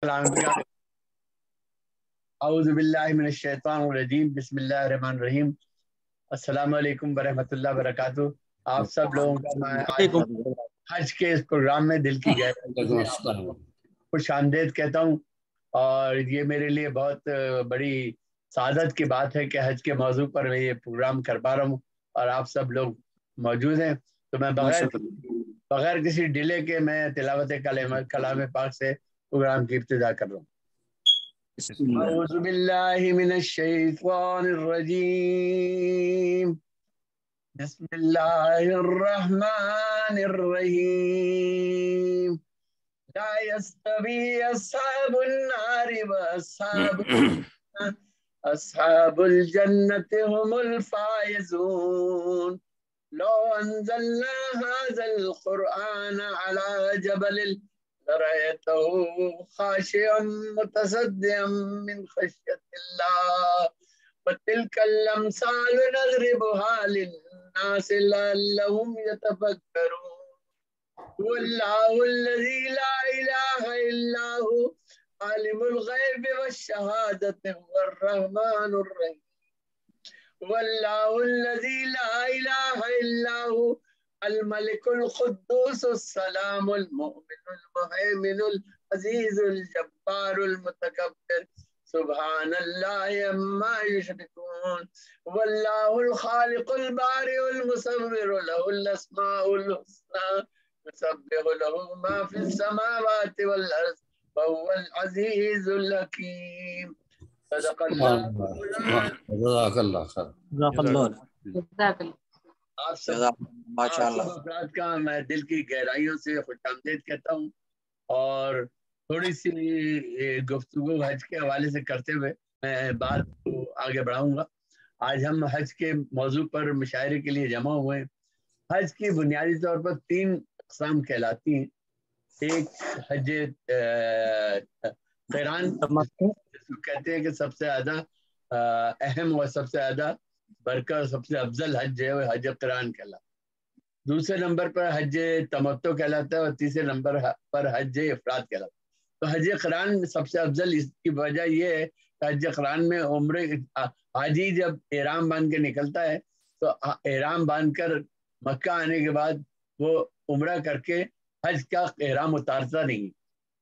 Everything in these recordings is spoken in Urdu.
اعوذ باللہ من الشیطان الرجیم بسم اللہ الرحمن الرحیم السلام علیکم ورحمۃ اللہ وبرکاتہ. آپ سب لوگوں کا میں حج کے اس پروگرام میں دل کی گہرائی سے خوش آمدید کہتا ہوں، اور یہ میرے لیے بہت بڑی سعادت کی بات ہے کہ حج کے موضوع پر میں یہ پروگرام کر پا رہا ہوں اور آپ سب لوگ موجود ہیں. تو میں بغیر کسی ڈیلے کے میں تلاوت کلام پاک سے پروگرام کی ابتدا کر رہا ہوں. اعوذ باللہ من الشیطان الرجیم بسم اللہ الرحمن الرحیم لا يستوی اصحاب النار واصحاب الجنت هم الفائزون. لو انزلنا هذا القرآن على جبل لرأيته خاشعا متصدعا من خشية الله وتلك الأمثال نضربها للناس لعلهم يتفكرون. هو الله الذي لا إله إلا هو عالم الغيب والشهادة هو الرحمن الرحيم. هو الله الذي لا إله إلا هو الملك القدوس السلام المؤمن المهيمن العزيز الجبار المتكبر سبحان الله عما يشركون. هو الله الخالق البارئ المصور له الأسماء الحسنى يسبح له ما في السماوات والأرض وهو العزيز الحكيم. صدق اللہ. جزاک اللہ خیر. آپ سب افراد کا میں دل کی گہرائیوں سے خوش آمدید کہتا ہوں، اور تھوڑی سی گفتگو حج کے حوالے سے کرتے ہوئے میں بات کو آگے بڑھاؤں گا. آج ہم حج کے موضوع پر مشاعرے کے لیے جمع ہوئے ہیں. حج کی بنیادی طور پر 3 اقسام کہلاتی ہیں. ایک حج قران کہتے ہیں کہ سب سے زیادہ اہم اور سب سے زیادہ برکت، سب سے افضل حج ہے وہ حج قران کہلاتا ہے. دوسرے نمبر پر حج تمتع کہلاتا ہے، اور تیسرے نمبر پر حج افراد کہلاتا ہے. تو حج قران سب سے افضل اس کی وجہ یہ ہے کہ حج قران میں عمرے حاجی جب احرام باندھ کے نکلتا ہے تو احرام باندھ کر مکہ آنے کے بعد وہ عمرہ کر کے حج کا احرام اتارتا نہیں،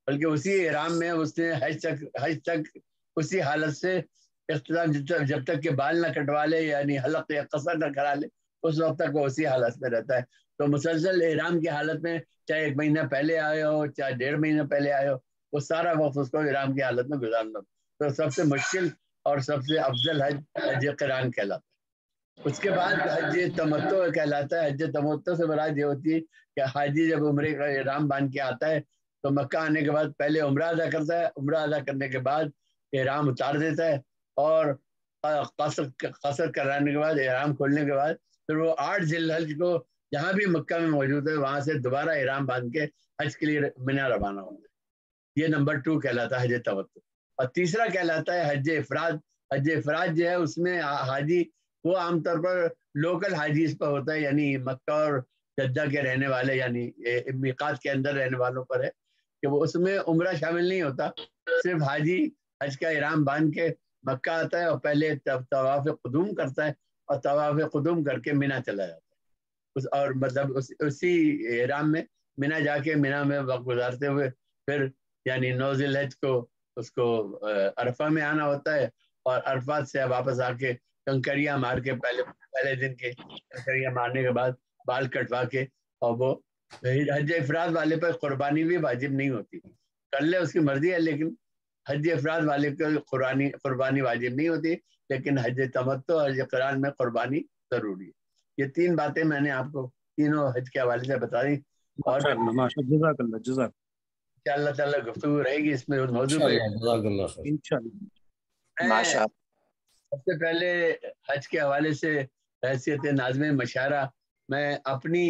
بلکہ اسی احرام میں اس نے حج تک اسی حالت سے اختتام جب تک کہ بال نہ کٹوا لے، یعنی حلق یا قصر نہ کرا لے، اس وقت تک وہ اسی حالت میں رہتا ہے. تو مسلسل احرام کی حالت میں چاہے 1 مہینہ پہلے آئے ہو چاہے 1.5 مہینہ پہلے آئے ہو، وہ سارا وقت اس کو احرام کی حالت میں گزارنا. تو سب سے مشکل اور سب سے افضل حج حج قران کہلاتا ہے. اس کے بعد حج تمتع کہلاتا ہے. حج تمتع سے مراد یہ ہوتی ہے کہ حاجی جب عمرے کا احرام باندھ کے آتا ہے تو مکہ آنے کے بعد پہلے عمرہ ادا کرتا ہے، عمرہ ادا کرنے کے بعد احرام اتار دیتا ہے، اور قصر کرانے کے بعد احرام کھولنے کے بعد پھر وہ 8 ذی الحج کو جہاں بھی مکہ میں موجود ہے وہاں سے دوبارہ احرام باندھ کے حج کے لیے منی روانہ ہوتا ہے. یہ نمبر 2 کہلاتا ہے حج تمتع. اور تیسرا کہلاتا ہے حج افراد. حج افراد جو ہے اس میں حاجی وہ عام طور پر لوکل حاجیز پر ہوتا ہے، یعنی مکہ اور جدہ کے رہنے والے، یعنی میقات کے اندر رہنے والوں پر ہے کہ وہ اس میں عمرہ شامل نہیں ہوتا. صرف حاجی حج کا احرام باندھ کے مکہ آتا ہے اور پہلے طواف قدوم کرتا ہے، اور طواف قدوم کر کے منی چلا جاتا ہے. اور مطلب اسی احرام میں منی جا کے منی میں وقت گزارتے ہوئے پھر یعنی 9 ذی الحج کو اس کو عرفہ میں آنا ہوتا ہے، اور عرفات سے واپس آ کے کنکریاں مار کے پہلے دن کے کنکریاں مارنے کے بعد بال کٹوا کے، اور وہ حج افراد والے پر قربانی بھی واجب نہیں ہوتی، کر لے اس کی مرضی ہے، لیکن حج افراد والے کو قربانی واجب نہیں ہوتی، لیکن حج تمتع اور حج قران میں قربانی ضروری ہے. یہ 3 باتیں میں نے آپ کو تینوں حج کے حوالے سے بتا دی، اور اللہ تعالیٰ گفتگو رہے گی اس میں موضوع پہ. سب سے پہلے حج کے حوالے سے حیثیت ناظم مشاعرہ میں اپنی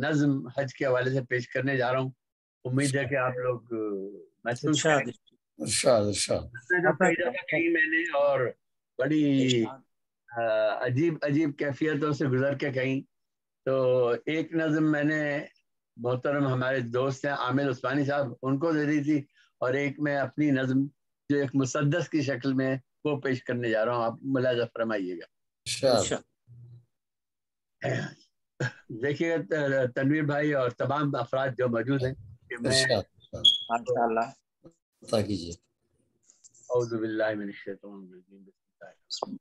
نظم حج کے حوالے سے پیش کرنے جا رہا ہوں. امید ہے کہ آپ لوگ محسوس کریں. میں نے اور بڑی عجیب کیفیتوں سے گزر کے کہیں تو ایک نظم میں نے محترم ہمارے دوست ہیں عامر عثمانی صاحب ان کو دے دی تھی، اور ایک میں اپنی نظم جو ایک مسدس کی شکل میں وہ پیش کرنے جا رہا ہوں، آپ ملاحظہ فرمائیے گا۔ دیکھیے گا تنویر بھائی اور تمام افراد جو موجود ہیں کہ میں ماشاءاللہ اعوذ باللہ من الشیطان الرجیم، بسم اللہ۔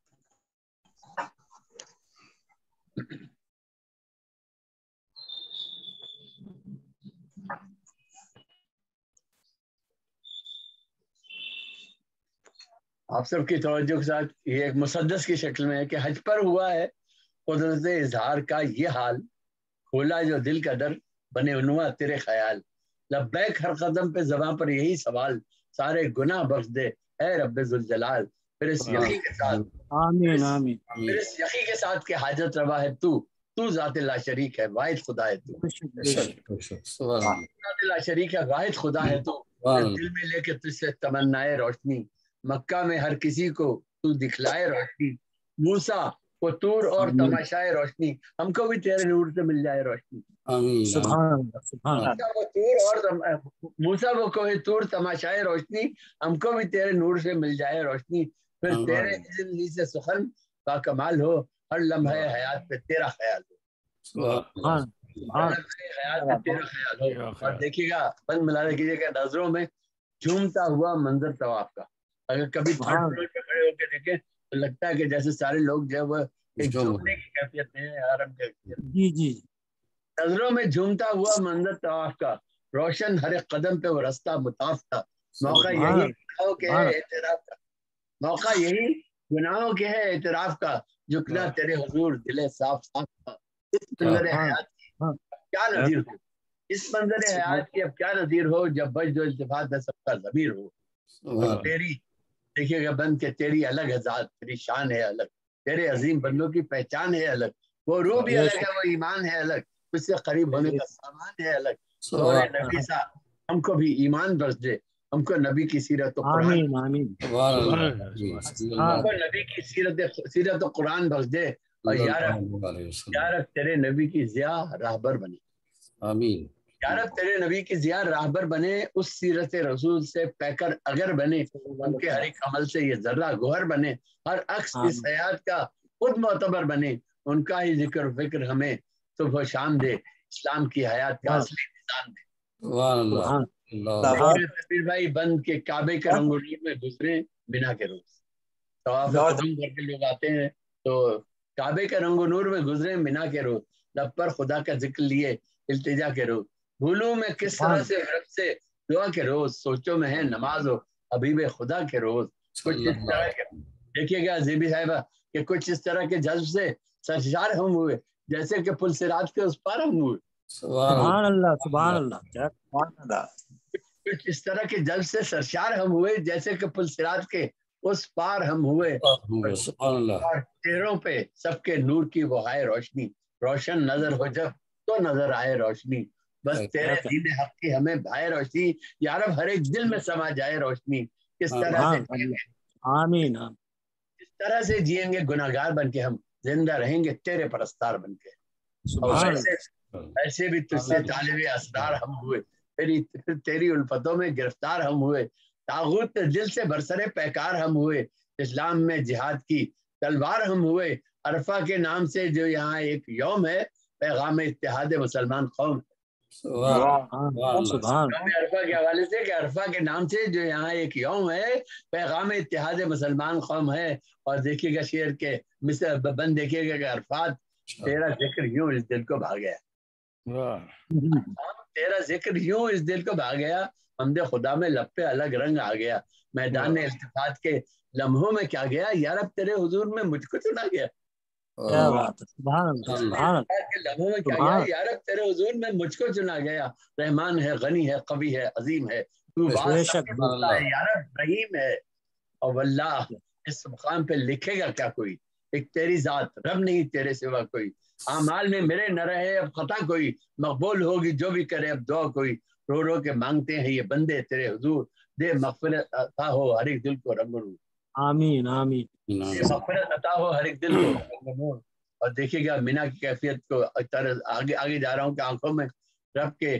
آپ سب کی توجہ کے ساتھ یہ ایک مسدس کی شکل میں ہے کہ حج پر ہوا ہے قدرت اظہار کا یہ حال، کھولا جو دل کا در بنے عنواں تیرے خیال، لبیک ہر قدم پہ زباں پر یہی سوال، سارے گناہ بخش دے اے رب ذوالجلال، پھر اس یقین کے ساتھ آمین آمین، پھر اس یقین کے ساتھ کہ حاجت روا ہے تو ذات لا شریک ہے واحد خدا ہے تو، ذات لا شریک ہے واحد خدا ہے تو، دل میں لے کے تجھ سے تمنائے روشنی، مکہ میں ہر کسی کو تو دکھلائے روشنی، موسیٰ کو طور اور تماشائے روشنی، ہم کو بھی تیرے نور سے مل جائے روشنی، سبحان اللہ سبحان اللہ، موسیٰ وہ کوہ طور تماشائے روشنی، ہم کو بھی تیرے نور سے مل جائے روشنی، پھر تیرے زندگی سے سخن با کمال ہو، ہر لمحے حیات پہ تیرا خیال ہو، حیات پہ تیرا خیال ہو۔ اور دیکھیے گا بند ملاحظہ کیجیے گا نظروں میں جھومتا ہوا منظر طواف کا، اگر کبھی تھرڈ فلور پہ کھڑے ہو کے دیکھیں تو لگتا ہے کہ جیسے سارے لوگ جو ہے وہ ایک جھومنے کی کیفیت میں ہیں، حرم کے جی جی، نظروں میں جھومتا ہوا منظر طواف کا، روشن ہر ایک قدم پہ وہ رستہ مطاف کا، موقع یہی گناہوں کے ہے اعتراف کا، موقع یہی گناہوں کے ہے اعتراف کا، جھکنا تیرے حضور دل صاف صاف کا، اس منظر حیات کی کیا نظیر ہو، اس منظر حیات کی اب کیا نظیر ہو، جب وجد و التفات میں سب کا ضمیر ہو، اور تیری دیکھیے گا بند کہ تیری الگ ہے ذات، تیری شان ہے الگ، تیرے عظیم بندوں کی پہچان ہے الگ، وہ روح بھی الگ ہے، وہ ایمان ہے الگ، اس سے قریب ہونے کا سامان ہے الگ، دور نبی سا ہم کو بھی ایمان برس دے، ہم کو نبی کی سیرت و قرآن، آمین آمین، ہم کو نبی کی سیرت و قرآن برس دے، اور یا رب تیرے نبی کی ضیاء راہبر بنے، آمین، یا رب تیرے نبی کی ضیاء راہبر بنے، اس سیرت رسول سے پیکر اگر بنے، ان کے ہر ایک عمل سے یہ ذرہ گوہر بنے، ہر عکس اس حیات کا خود معتبر بنے، ان کا ہی ذکر و فکر ہمیں صبح و شام دے، اسلام کی حیات کا اصلی نظام دے۔ تقبیر بھائی بند کے کعبے کے رنگ و نور میں گزرے بنا کے روز، طواف قدم کر کے لوگ آتے ہیں تو کعبے کے رنگ و نور میں گزرے بنا کے روز، لب پر خدا کا ذکر لیے التجا کے روز، بھولوں میں کس طرح سے رب سے دعا کے روز، سوچوں میں ہے نماز و حبیب خدا کے روز، کچھ اس طرح کے دیکھیے گا زیبی صاحبہ کہ کچھ اس طرح کے جذب سے سرشار ہم ہوئے جیسے کہ پل صراط کے اس پار ہم ہوئے، سبحان اللہ سبحان اللہ، کچھ اس طرح کے جذب سے سرشار ہم ہوئے جیسے کہ پل صراط کے اس پار ہم ہوئے، اور چہروں پہ سب کے نور کی وہ آئے روشنی، روشن نظر ہو جب تو نظر آئے روشنی، بس تیرے دین حق کی ہمیں بھائے روشنی، یا رب ہر ایک دل میں سما جائے روشنی، کس طرح سے جئیں گے آمین، کس طرح سے جئیں گے گناہگار بن کے، ہم زندہ رہیں گے تیرے پرستار بن کے، اور ایسے بھی تجھ سے طالب اسرار ہم ہوئے، پھر تیری الفتوں میں گرفتار ہم ہوئے، طاغوت دل سے برسرے پیکار ہم ہوئے، اسلام میں جہاد کی تلوار ہم ہوئے، عرفہ کے نام سے جو یہاں ایک یوم ہے، پیغام اتحاد مسلمان قوم، عرفہ کے حوالے سے کہ عرفہ کے نام سے جو یہاں ایک یوم ہے، پیغام اتحاد مسلمان قوم ہے، اور دیکھیے گا شعر کے بند دیکھیے گا کہ عرفات تیرا ذکر یوں اس دل کو بھا گیا، تیرا ذکر یوں اس دل کو بھا گیا، حمد خدا میں لب پہ الگ رنگ آ گیا، میدان التفات کے لمحوں میں کیا گیا، یا رب تیرے حضور میں مجھ کو چنا گیا، لمحوں میں کیا گیا، یا رب تیرے حضور میں مجھ کو چنا گیا، رحمان ہے غنی ہے قوی ہے عظیم ہے، تو یا رب رحیم ہے، اور واللہ اس مقام پہ لکھے گا کیا کوئی، ایک تیری ذات رب نہیں تیرے سوا کوئی، اعمال میں میرے نہ رہے اب خطا کوئی، مقبول ہوگی جو بھی کرے اب دعا کوئی، رو رو کے مانگتے ہیں یہ بندے تیرے حضور، دے مغفرت عطا ہو ہر ایک دل کو رنگ و نور، آمین آمین، دے مغفرت عطا ہو ہر ایک دل کو رنگ و نور۔ اور دیکھیے گا مینا کی کیفیت کو آگے جا رہا ہوں کہ آنکھوں میں رب کے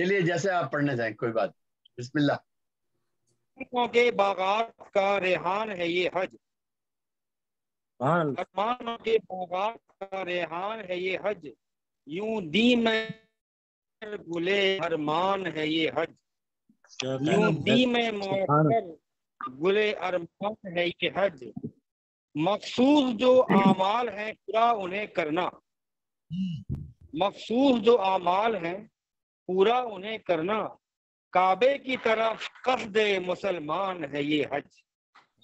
چلیے جیسے آپ پڑھنا چاہیں، کوئی بات. بسم اللہ. کے باغات کا ریحان ہے یہ حج، سبحان اللہ. آسمانوں کے باغات کا ریحان ہے یہ حج، یوں دی میں گلے ارمان ہے یہ حج، یوں دی میں موثر گلے ارمان ہے یہ حج، مخصوص جو اعمال ہیں پورا انہیں کرنا، مخصوص جو اعمال ہیں پورا انہیں کرنا، کعبے کی طرف قصد مسلمان ہے یہ حج،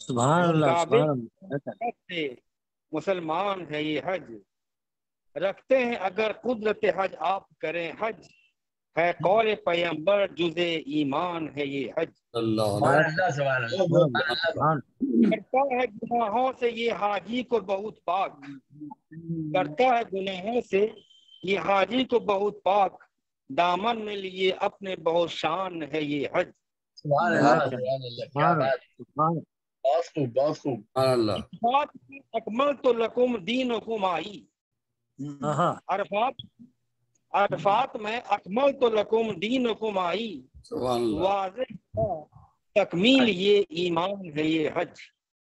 سبحان اللہ. کعبے سبحان کی اللہ. قصد مسلمان ہے یہ حج، رکھتے ہیں اگر قدرت حج آپ کریں حج، ہے قول پیغمبر جز ایمان ہے یہ حج، سبحان اللہ سبحان اللہ. سبحان کرتا ہے گناہوں سے یہ حاجی کو بہت پاک، کرتا ہے گناہوں سے یہ حاجی کو بہت پاک، دامن میں لیے اپنے بہت شان ہے یہ حج، سبحان اللہ سبحان اللہ. کیا بات، سبحان بہت خوب بہت خوب. سبحان اللہ. بات اکمل تو لکم دینکم آئی، عرفات میں اکمل تو لکم دینکم آئی، سبحان اللہ. واضح تکمیل یہ ایمان ہے یہ حج،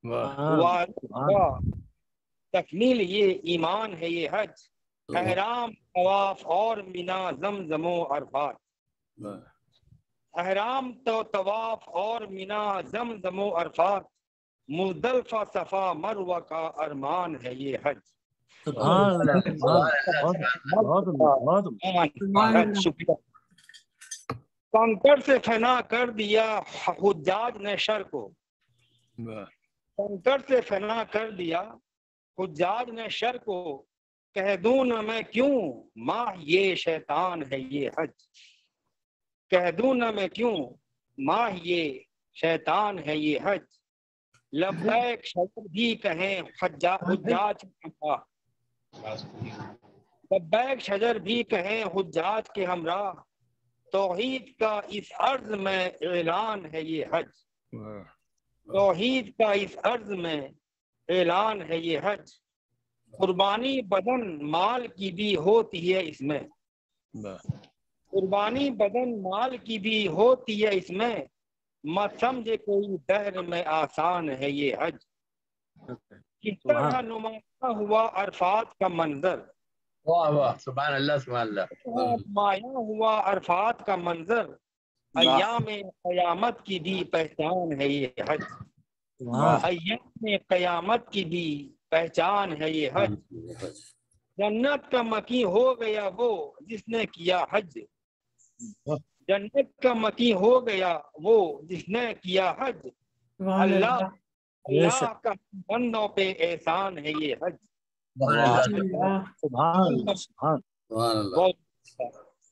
واضح تکمیل یہ ایمان ہے یہ حج، احرام طواف اور مینا زمزم و عرفات، احرام تو طواف اور مینا زمزم و عرفات، مزدلفہ صفا مروہ کا ارمان ہے یہ حج. سبحان اللہ. بہت شکریہ. کنکر سے فنا کر دیا حجاج نے شر کو، کنکر سے فنا کر دیا حجاج نے شر کو، کہہ دوں نہ میں کیوں ماہ یہ شیطان ہے یہ حج، کہہ دوں نہ میں کیوں ماہ یہ شیطان ہے یہ حج، لبیک شجر بھی کہیں حجاج لبیک شجر بھی کہیں حجاج کے ہمراہ، توحید کا اس عرض میں اعلان ہے یہ حج، توحید کا اس عرض میں اعلان ہے یہ حج، قربانی بدن مال کی بھی ہوتی ہے اس میں، قربانی بدن مال کی بھی ہوتی ہے اس میں، مت سمجھے کوئی دہر میں آسان ہے یہ حج، کس طرح نمایاں ہوا عرفات کا منظر، واہ واہ سبحان اللہ سبحان اللہ. نمایاں ہوا عرفات کا منظر، ایام قیامت کی بھی پہچان ہے یہ حج، ایام قیامت کی بھی پہچان ہے یہ حج، جنت کا مکی ہو گیا وہ جس نے کیا حج، جنت کا مکی ہو گیا وہ جس نے کیا حج، اللہ اللہ کا بندوں پہ احسان ہے یہ حج،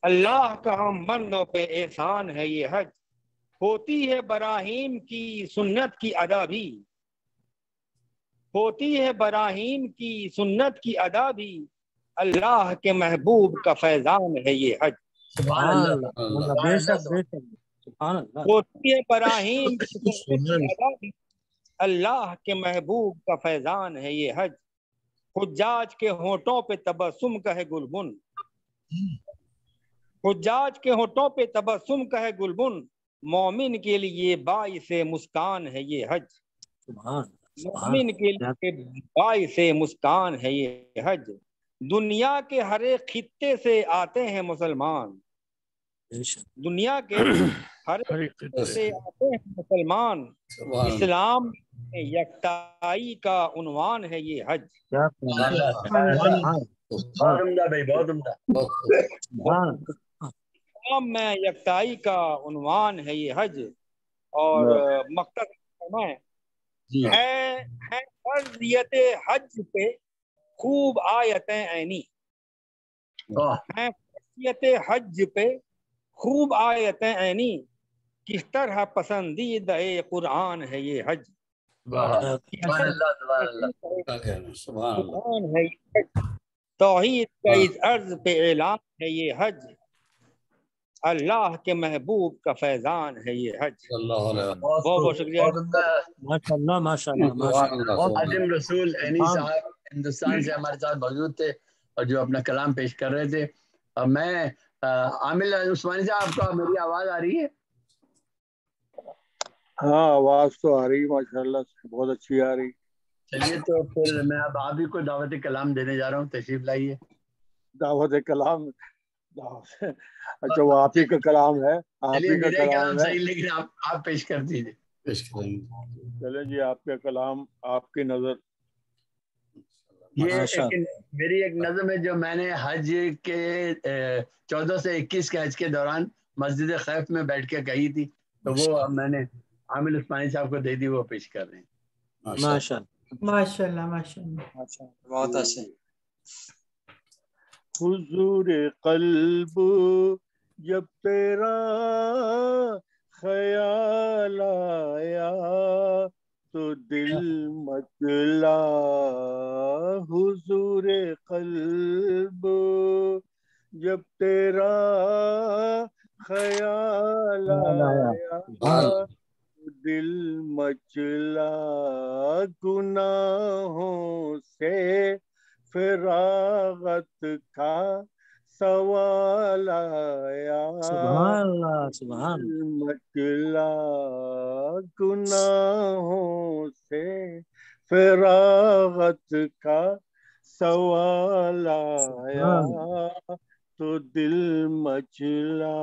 اللہ کا ہم بندوں پہ احسان ہے یہ حج، ہوتی ہے براہیم کی سنت کی ادا بھی، ہوتی ہے براہیم کی سنت کی ادا بھی، اللہ کے محبوب کا فیضان ہے یہ حج، ہوتی ہے براہیم کی سنت کی ادا بھی، اللہ کے محبوب کا فیضان ہے یہ حج، حجاج کے ہونٹوں پہ تبسم کا ہے گلبن، حجاج کے ہونٹوں پہ تبسم کا ہے گلبن، مومن کے لیے باعث مسکان ہے یہ حج، مومن کے لیے باعث مسکان ہے یہ حج، دنیا کے ہر ایک خطے سے آتے ہیں مسلمان، دنیا کے ہر ایک خطے سے آتے ہیں مسلمان، اسلام یکتائی کا عنوان ہے یہ حج، بہت عمدہ بھائی بہت عمدہ. اسلام میں یکتائی کا عنوان ہے یہ حج، اور مقصد ہے فرضیت حج پہ خوب آیتیں عینی، ہے فرضیت حج پہ خوب آیتیں عینی، کس طرح پسندیدہ قرآن ہے یہ حج، قرآن ہے یہ حج، توحید کا اس عرض پہ اعلان ہے یہ حج، اللہ کے محبوب کا فیضان ہے یہ حج. بہت بہت شکریہ. عظیم رسول عینی صاحب ہندوستان سے ہمارے ساتھ موجود تھے اور جو اپنا کلام پیش کر رہے تھے. میں عامل عثمانی صاحب آپ کو میری آواز آ رہی ہے؟ ہاں آواز تو آ رہی ماشاءاللہ سے بہت اچھی آ رہی. چلیے تو پھر میں اب آپ ہی کو دعوت کلام دینے جا رہا ہوں، تشریف لائیے. دعوت کلام اچھا وہ آپ ہی کا کلام ہے، آپ چلیے ہی کا میرا کلام کلام ہے. صحیح، لیکن آپ پیش کر دیجیے. پیش کریں گے. چلیں جی آپ کا کلام، آپ کی نظر. یہ میری ایک نظم ہے جو میں نے حج کے 14 سے 21 کے حج کے دوران مسجد خیف میں بیٹھ کے کہی تھی، تو وہ میں نے عامل عثمانی صاحب کو دے دی، وہ پیش کر رہے ہیں. ماشاءاللہ. بہت اچھے. حضور قلب جب تیرا خیال آیا تو دل مچلا. حضور قلب جب تیرا خیال آیا دل مچلا. گناہوں سے فراغت کا سوال آیا. سبحان مچلا گناہوں سے فراغت کا سوال آیا تو دل مچلا.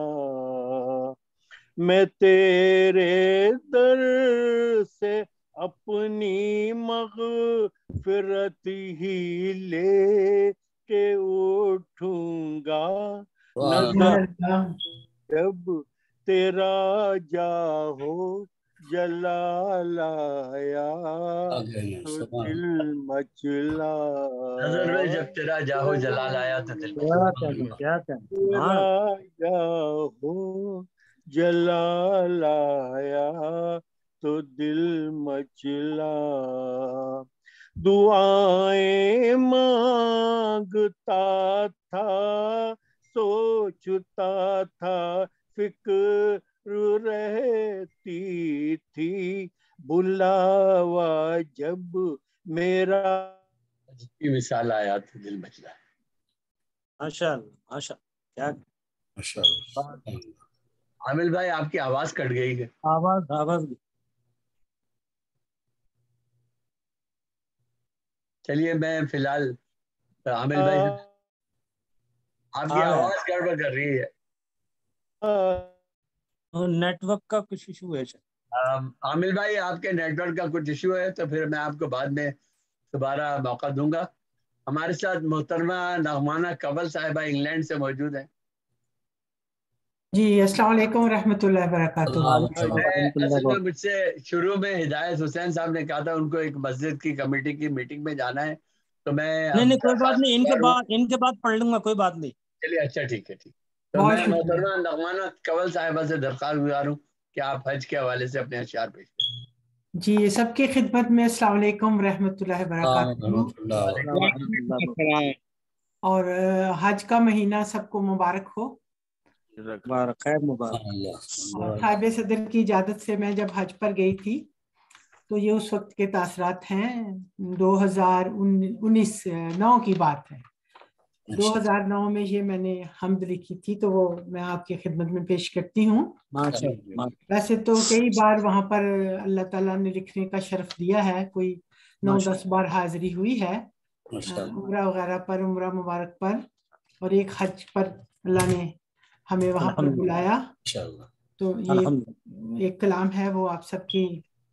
میں تیرے در سے اپنی مغفرت ہی لے کے اٹھوں گا. نظر جب تیرا جاہو جلال آیا تو دل مچلا. نظر میں جب تیرا جاہو جلال آیا تو دل کیا تیرا جاہو جلال آیا تو دل مچلا. دعائیں مانگتا تھا سوچتا تھا فکر رہتی تھی بلاوا جب میرا کی مثال آیا تو دل مچلا. ماشاءاللہ. کیا عامل بھائی آپ کی آواز کٹ گئی ہے. آواز چلیے میں فی الحال عامل بھائی سے آپ کی آواز گڑبڑ کر رہی ہے. نیٹ ورک کا کچھ ایشو ہے. عامل بھائی آپ کے نیٹ ورک کا کچھ ایشو ہے تو پھر میں آپ کو بعد میں دوبارہ موقع دوں گا. ہمارے ساتھ محترمہ نغمانہ کول صاحبہ انگلینڈ سے موجود ہیں. جی السلام علیکم ورحمۃ اللہ وبرکاتہ. اصل میں مجھ سے شروع میں ہدایت حسین صاحب نے کہا تھا ان کو ایک مسجد کی کمیٹی کی میٹنگ میں جانا ہے، تو میں نہیں کوئی بات نہیں، ان کے بعد پڑھ لوں گا، کوئی بات نہیں. چلیے اچھا ٹھیک ہے. تو میں محترمہ نغمانہ کول صاحبہ سے درخواست گزار ہوں کہ آپ حج کے حوالے سے اپنے اشعار پیش کریں. جی سب کی خدمت میں السلام علیکم ورحمۃ اللہ وبرکاتہ. اور حج کا مہینہ سب کو مبارک ہو. صاحب صدر کی اجازت سے میں جب حج پر گئی تھی تو یہ اس وقت کے تاثرات ہیں، 2019 کی بات ہے. 2009 میں یہ میں نے حمد لکھی تھی، تو وہ میں آپ کی خدمت میں پیش کرتی ہوں. ویسے تو کئی بار وہاں پر اللہ تعالیٰ نے لکھنے کا شرف دیا ہے، کوئی 9-10 بار حاضری ہوئی ہے عمرہ وغیرہ پر، عمرہ مبارک پر، اور ایک حج پر اللہ نے ہمیں وہاں پر بلایا. تو یہ ایک کلام ہے وہ آپ سب کی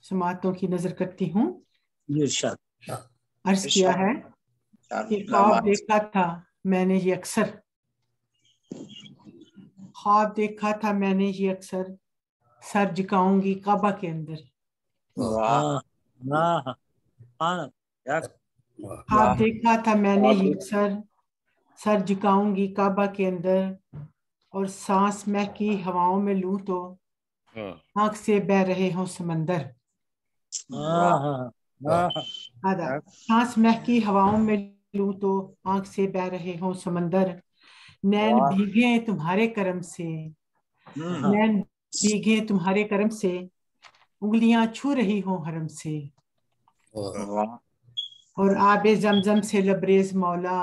سماعتوں کی نظر کرتی ہوں. عرض کیا ہے کہ خواب دیکھا تھا میں نے یہ اکثر، خواب دیکھا تھا میں نے یہ اکثر، سر جھکاؤں گی کعبہ کے اندر. خواب دیکھا تھا میں نے یہ اکثر، سر جھکاؤں گی کعبہ کے اندر، اور سانس مہکی ہواؤں میں لوں تو آنکھ سے بہ رہے ہوں سمندر. سانس مہکی ہواؤں میں لوں تو آنکھ سے بہ رہے ہوں سمندر. نین بھیگے تمہارے کرم سے، نین بھیگے تمہارے کرم سے، انگلیاں چھو رہی ہوں حرم سے. اور آب زمزم سے لبریز مولا،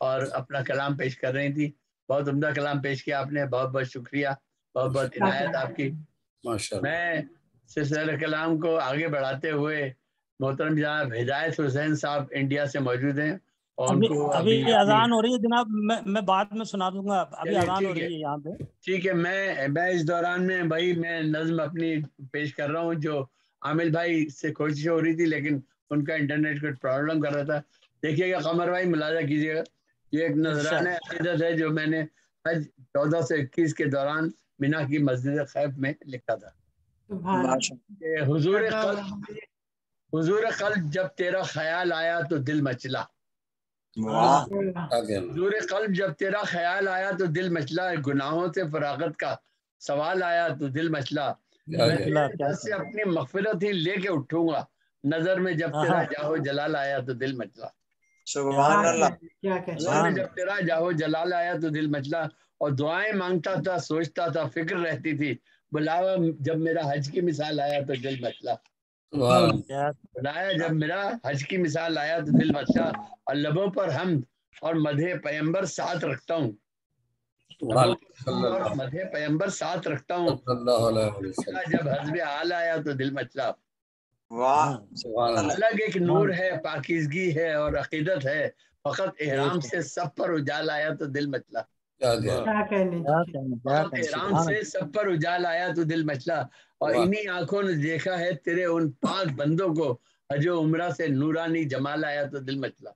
اور اپنا کلام پیش کر رہی تھی. بہت عمدہ کلام پیش کیا آپ نے. بہت بہت شکریہ. بہت بہت عنایت آپ کی. میں سلسلہ کلام کو آگے بڑھاتے ہوئے محترم جناب ہدایت حسین صاحب انڈیا سے موجود ہیں. ابھی اذان ہو رہی ہے جناب. میں بعد میں سنا دوں گا. ابھی اذان ہو رہی ہے یہاں پہ. ٹھیک ہے. میں اس دوران میں میں نظم اپنی پیش کر رہا ہوں جو عامل بھائی سے کوشش ہو رہی تھی لیکن ان کا انٹرنیٹ کا پرابلم کر رہا تھا. دیکھیے گا قمر بھائی ملاحظہ کیجیے گا. یہ ایک نذرانہ عقیدت ہے جو میں نے حج 14 سے 21 کے دوران مینا کی مسجد خیف میں لکھا تھا. حضور قلب جب تیرا خیال آیا تو دل مچلا. حضور قلب جب تیرا خیال آیا تو دل مچلا. گناہوں سے فراغت کا سوال آیا تو دل مچلا. میں سے اپنی مغفرت ہی لے کے اٹھوں گا. نظر میں جب تیرا جاہو جلال آیا تو دل مچلا. سبحان اللہ. نظر میں جب تیرا جاہو جلال آیا تو دل مچلا. اور دعائیں مانگتا تھا سوچتا تھا فکر رہتی تھی. بلاوا جب میرا حج کی مثال آیا تو دل مچلا. بلایا جب میرا حج کی مثال آیا تو دل مچلا. اور لبوں پر حمد اور مدح پیغمبر ساتھ رکھتا ہوں. اور مدح پیغمبر ساتھ رکھتا ہوں. جب حزب حال آیا تو دل مچلا. الگ ایک نور ہے پاکیزگی ہے اور عقیدت ہے. فقط احرام سے سب پر اجال آیا تو دل مچلا. احرام سے سب پر اجال آیا تو دل مچلا. اور انہی آنکھوں نے دیکھا ہے تیرے ان پاک بندوں کو. حج و عمرہ سے نورانی جمال آیا تو دل مچلا.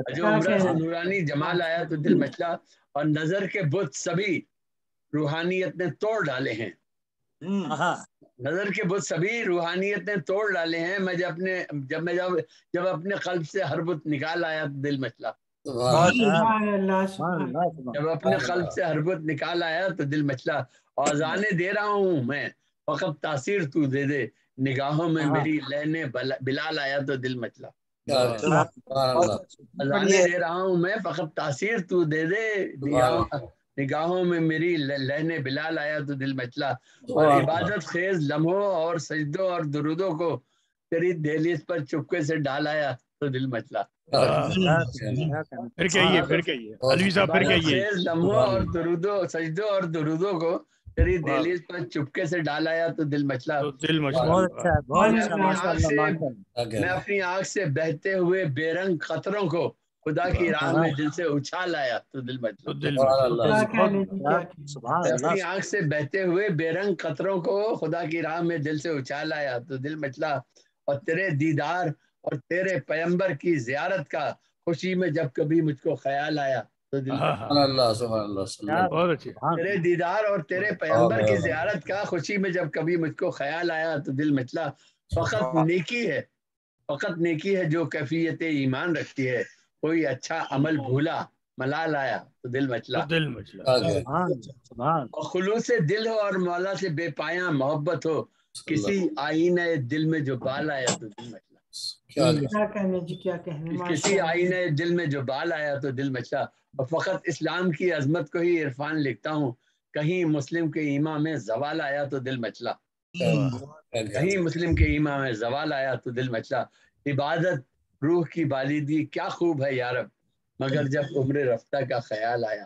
حج و عمرہ سے نورانی جمال آیا تو دل مچلا. اور نظر کے بت سبھی روحانیت نے توڑ ڈالے ہیں. نظر کے بت سبھی روحانیت نے توڑ ڈالے ہیں. میں جب اپنے قلب سے ہر بت نکال آیا تو دل مچلا. جب اپنے قلب سے ہر بت نکال آیا تو دل مچلا. اور اذانے دے رہا ہوں میں فقط تاثیر تو دے دے. نگاہوں میں میری لہنے بلال آیا تو دل مچلا. اذانے دے رہا ہوں میں فقط تاثیر تو دے دے. نگاہوں میں میری لہنے بلال آیا تو دل مچلا. اور عبادت خیز لمحوں اور سجدوں اور درودوں کو تیری دہلیز پر چپکے سے ڈال آیا تو دل مچلا. پھر کہیے علوی صاحب پھر کہیے. لمحوں اور درودوں سجدوں اور درودوں کو تیری دہلیز پر چپکے سے ڈال آیا تو دل مچلا. میں اپنی آنکھ سے بہتے ہوئے بے رنگ قطروں کو خدا کی راہ میں دل سے اچھال آیا تو دل مچلا. اپنی آنکھ سے بہتے ہوئے بے رنگ قطروں کو خدا کی راہ میں دل سے اچھال آیا تو دل مچلا. اور تیرے دیدار اور تیرے پیغمبر کی زیارت کا خوشی میں جب کبھی مجھ کو خیال آیا تو دل مچلا. تیرے دیدار اور تیرے پیغمبر کی زیارت کا خوشی میں جب کبھی مجھ کو خیال آیا تو دل مچلا. فقط نیکی ہے جو کیفیت ایمان رکھتی ہے. کوئی اچھا عمل بھولا ملال آیا تو دل مچلا. اور خلوص دل ہو اور مولا سے بے پایاں محبت ہو. کسی آئینہ دل میں جو بال آیا تو دل مچلا. کسی آئینہ دل میں جو بال آیا تو دل مچلا. اور فقط اسلام کی عظمت کو ہی عرفان لکھتا ہوں. کہیں مسلم کے ایمان میں زوال آیا تو دل مچلا. کہیں مسلم کے ایمان میں زوال آیا تو دل مچلا. عبادت روح کی بالیدگی کیا خوب ہے یارب مگر جب عمر رفتہ کا خیال آیا.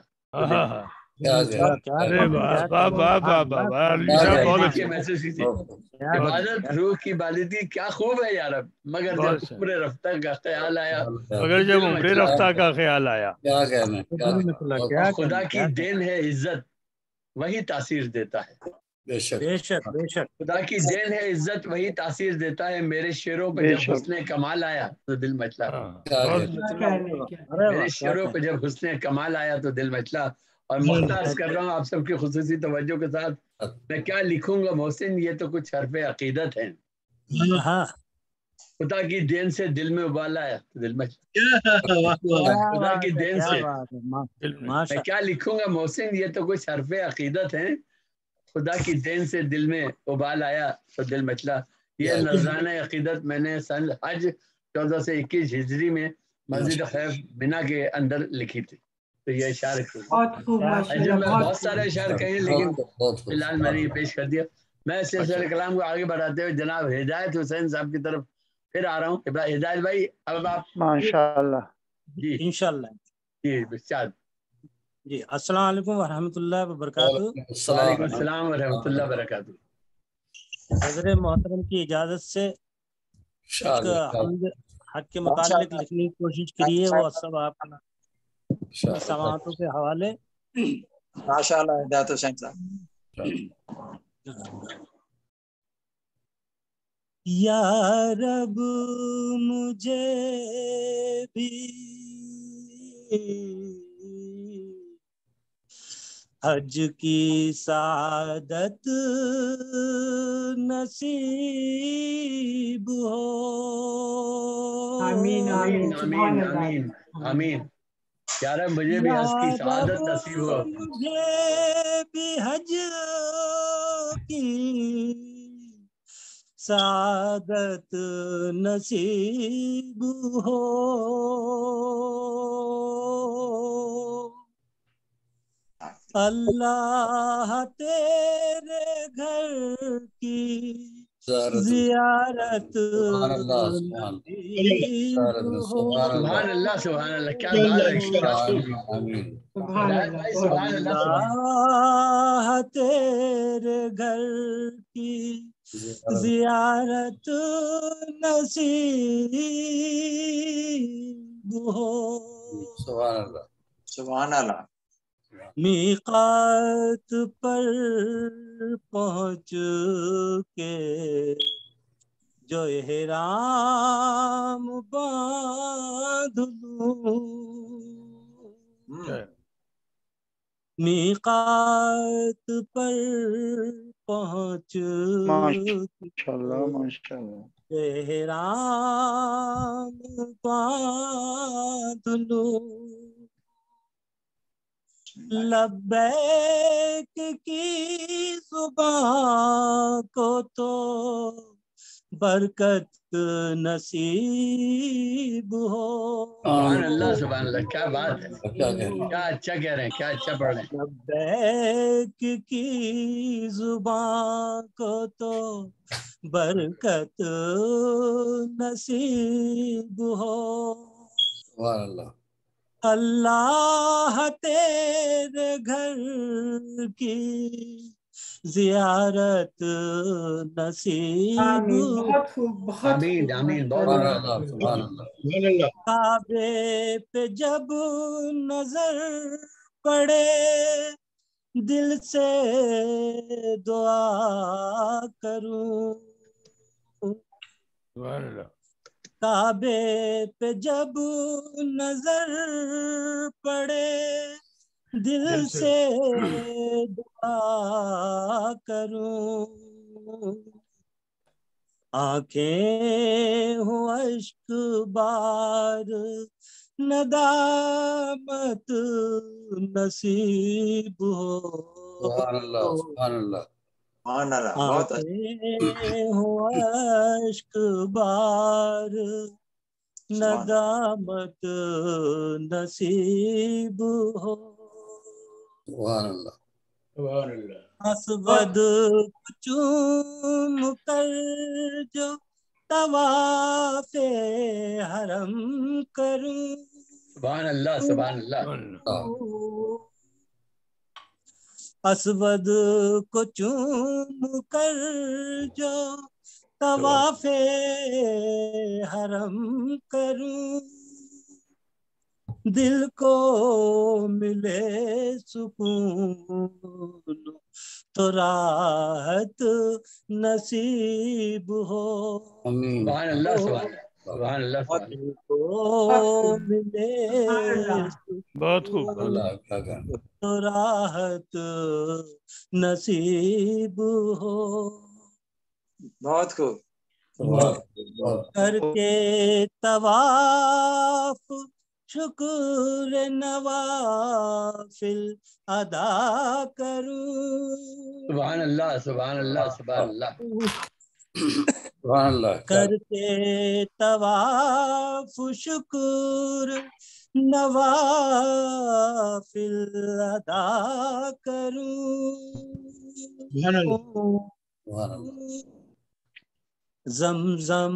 عبادت روح کی بالیدگی کیا خوب ہے یارب مگر جب عمر رفتہ کا خیال آیا. مگر جب عمر رفتہ کا خیال آیا. خدا کی دین ہے عزت وہی تاثیر دیتا ہے. بے شک خدا کی دین ہے عزت وہی تاثیر دیتا ہے. میرے شعروں پہ جب حسن کمال آیا تو دل مچلا. میرے شعروں پہ جب حسن کمال آیا تو دل مچلا. اور مختص کر رہا ہوں آپ سب کی خصوصی توجہ کے ساتھ. میں کیا لکھوں گا محسن یہ تو کچھ حرف عقیدت ہیں. خدا کی دین سے دل میں ابال آیا تو دل مچلا. خدا کی دین سے میں کیا لکھوں گا محسن یہ تو کچھ حرف عقیدت ہیں. خدا کی دین سے دل میں ابال آیا تو دل مچلا. یہ نذرانہ عقیدت میں نے سن حج 14 سے 21 ہجری میں مسجد خیف بنا کے اندر لکھی تھی. تو یہ اشعار میں بہت سارے اشعار کہیں لیکن فی الحال میں نے یہ پیش کر دیا. میں سلسلہ کلام کو آگے بڑھاتے ہوئے جناب ہدایت حسین صاحب کی طرف پھر آ رہا ہوں. ہدایت بھائی اب آپ ماشاءاللہ جی انشاءاللہ جی بشاد. جی السلام علیکم ورحمۃ اللہ وبرکاتہ. وعلیکم السلام ورحمۃ اللہ وبرکاتہ. حضرت محترم کی اجازت سے ایک حمد حق کے متعلق لکھنے کی کوشش کریے، وہ سب آپ کی سماعتوں کے حوالے. ماشاءاللہ ہدایت حسین صاحب. یا رب مجھے بھی حج کی سعادت نصیب ہو. آمین آمین آمین آمین آمین آمین. یا رب مجھے بھی حج کی سعادت نصیب ہو. مجھے بھی حج کی سعادت نصیب ہو. اللہ تیرے گھر کی زیارت نصیب ہو. سبحان اللہ سبحان اللہ. کیا بات ہے. سبحان اللہ. سبحان اللہ سبحان اللہ تیرے گھر کی زیارت نصیب ہو. سبحان اللہ. سبحان اللہ. میقات پر پہنچ کے جو احرام باندھ لوں. میقات پر پہنچ احرام باندھ لوں. لبیک کی زبان کو تو برکت نصیب ہو. سبحان اللہ سبحان اللہ. کیا بات ہے. کیا اچھا کہہ رہے ہیں. کیا اچھا پڑھ رہے ہیں. لبیک کی زبان کو تو برکت نصیب ہو. سبحان اللہ. اللہ تیرے گھر کی زیارت نصیب. بہت خوب بہت آمین آمین. بہت سبحان اللہ. کعبے پہ جب نظر پڑے دل سے دعا کروں. کعبے پہ جب نظر پڑے دل سے دعا کروں. آنکھیں ہوں اشک بار ندامت نصیب ہو. سبحان اللہ. سبحان اللہ. سبحان اللہ. بہت آنکھیں ہوں اشک بار ندامت نصیب ہو. سبحان اللہ. سبحان اللہ. اسود چوم کر جو طواف حرم کروں. سبحان اللہ سبحان اللہ. اسود کو چوم کر جو طواف حرم کروں. دل کو ملے سکون تو راحت نصیب ہو. سبحان اللہ سبحان اللہ. سبحان اللہ سبحان اللہ. دل کو ملے بہت خوب. تو راحت نصیب ہو. بہت خوب. کر کے طواف شکر نوافل ادا کروں. سبحان اللہ سبحان اللہ سبحان اللہ. سبحان اللہ. کر کے طواف شکر نوافل ادا کروں. زمزم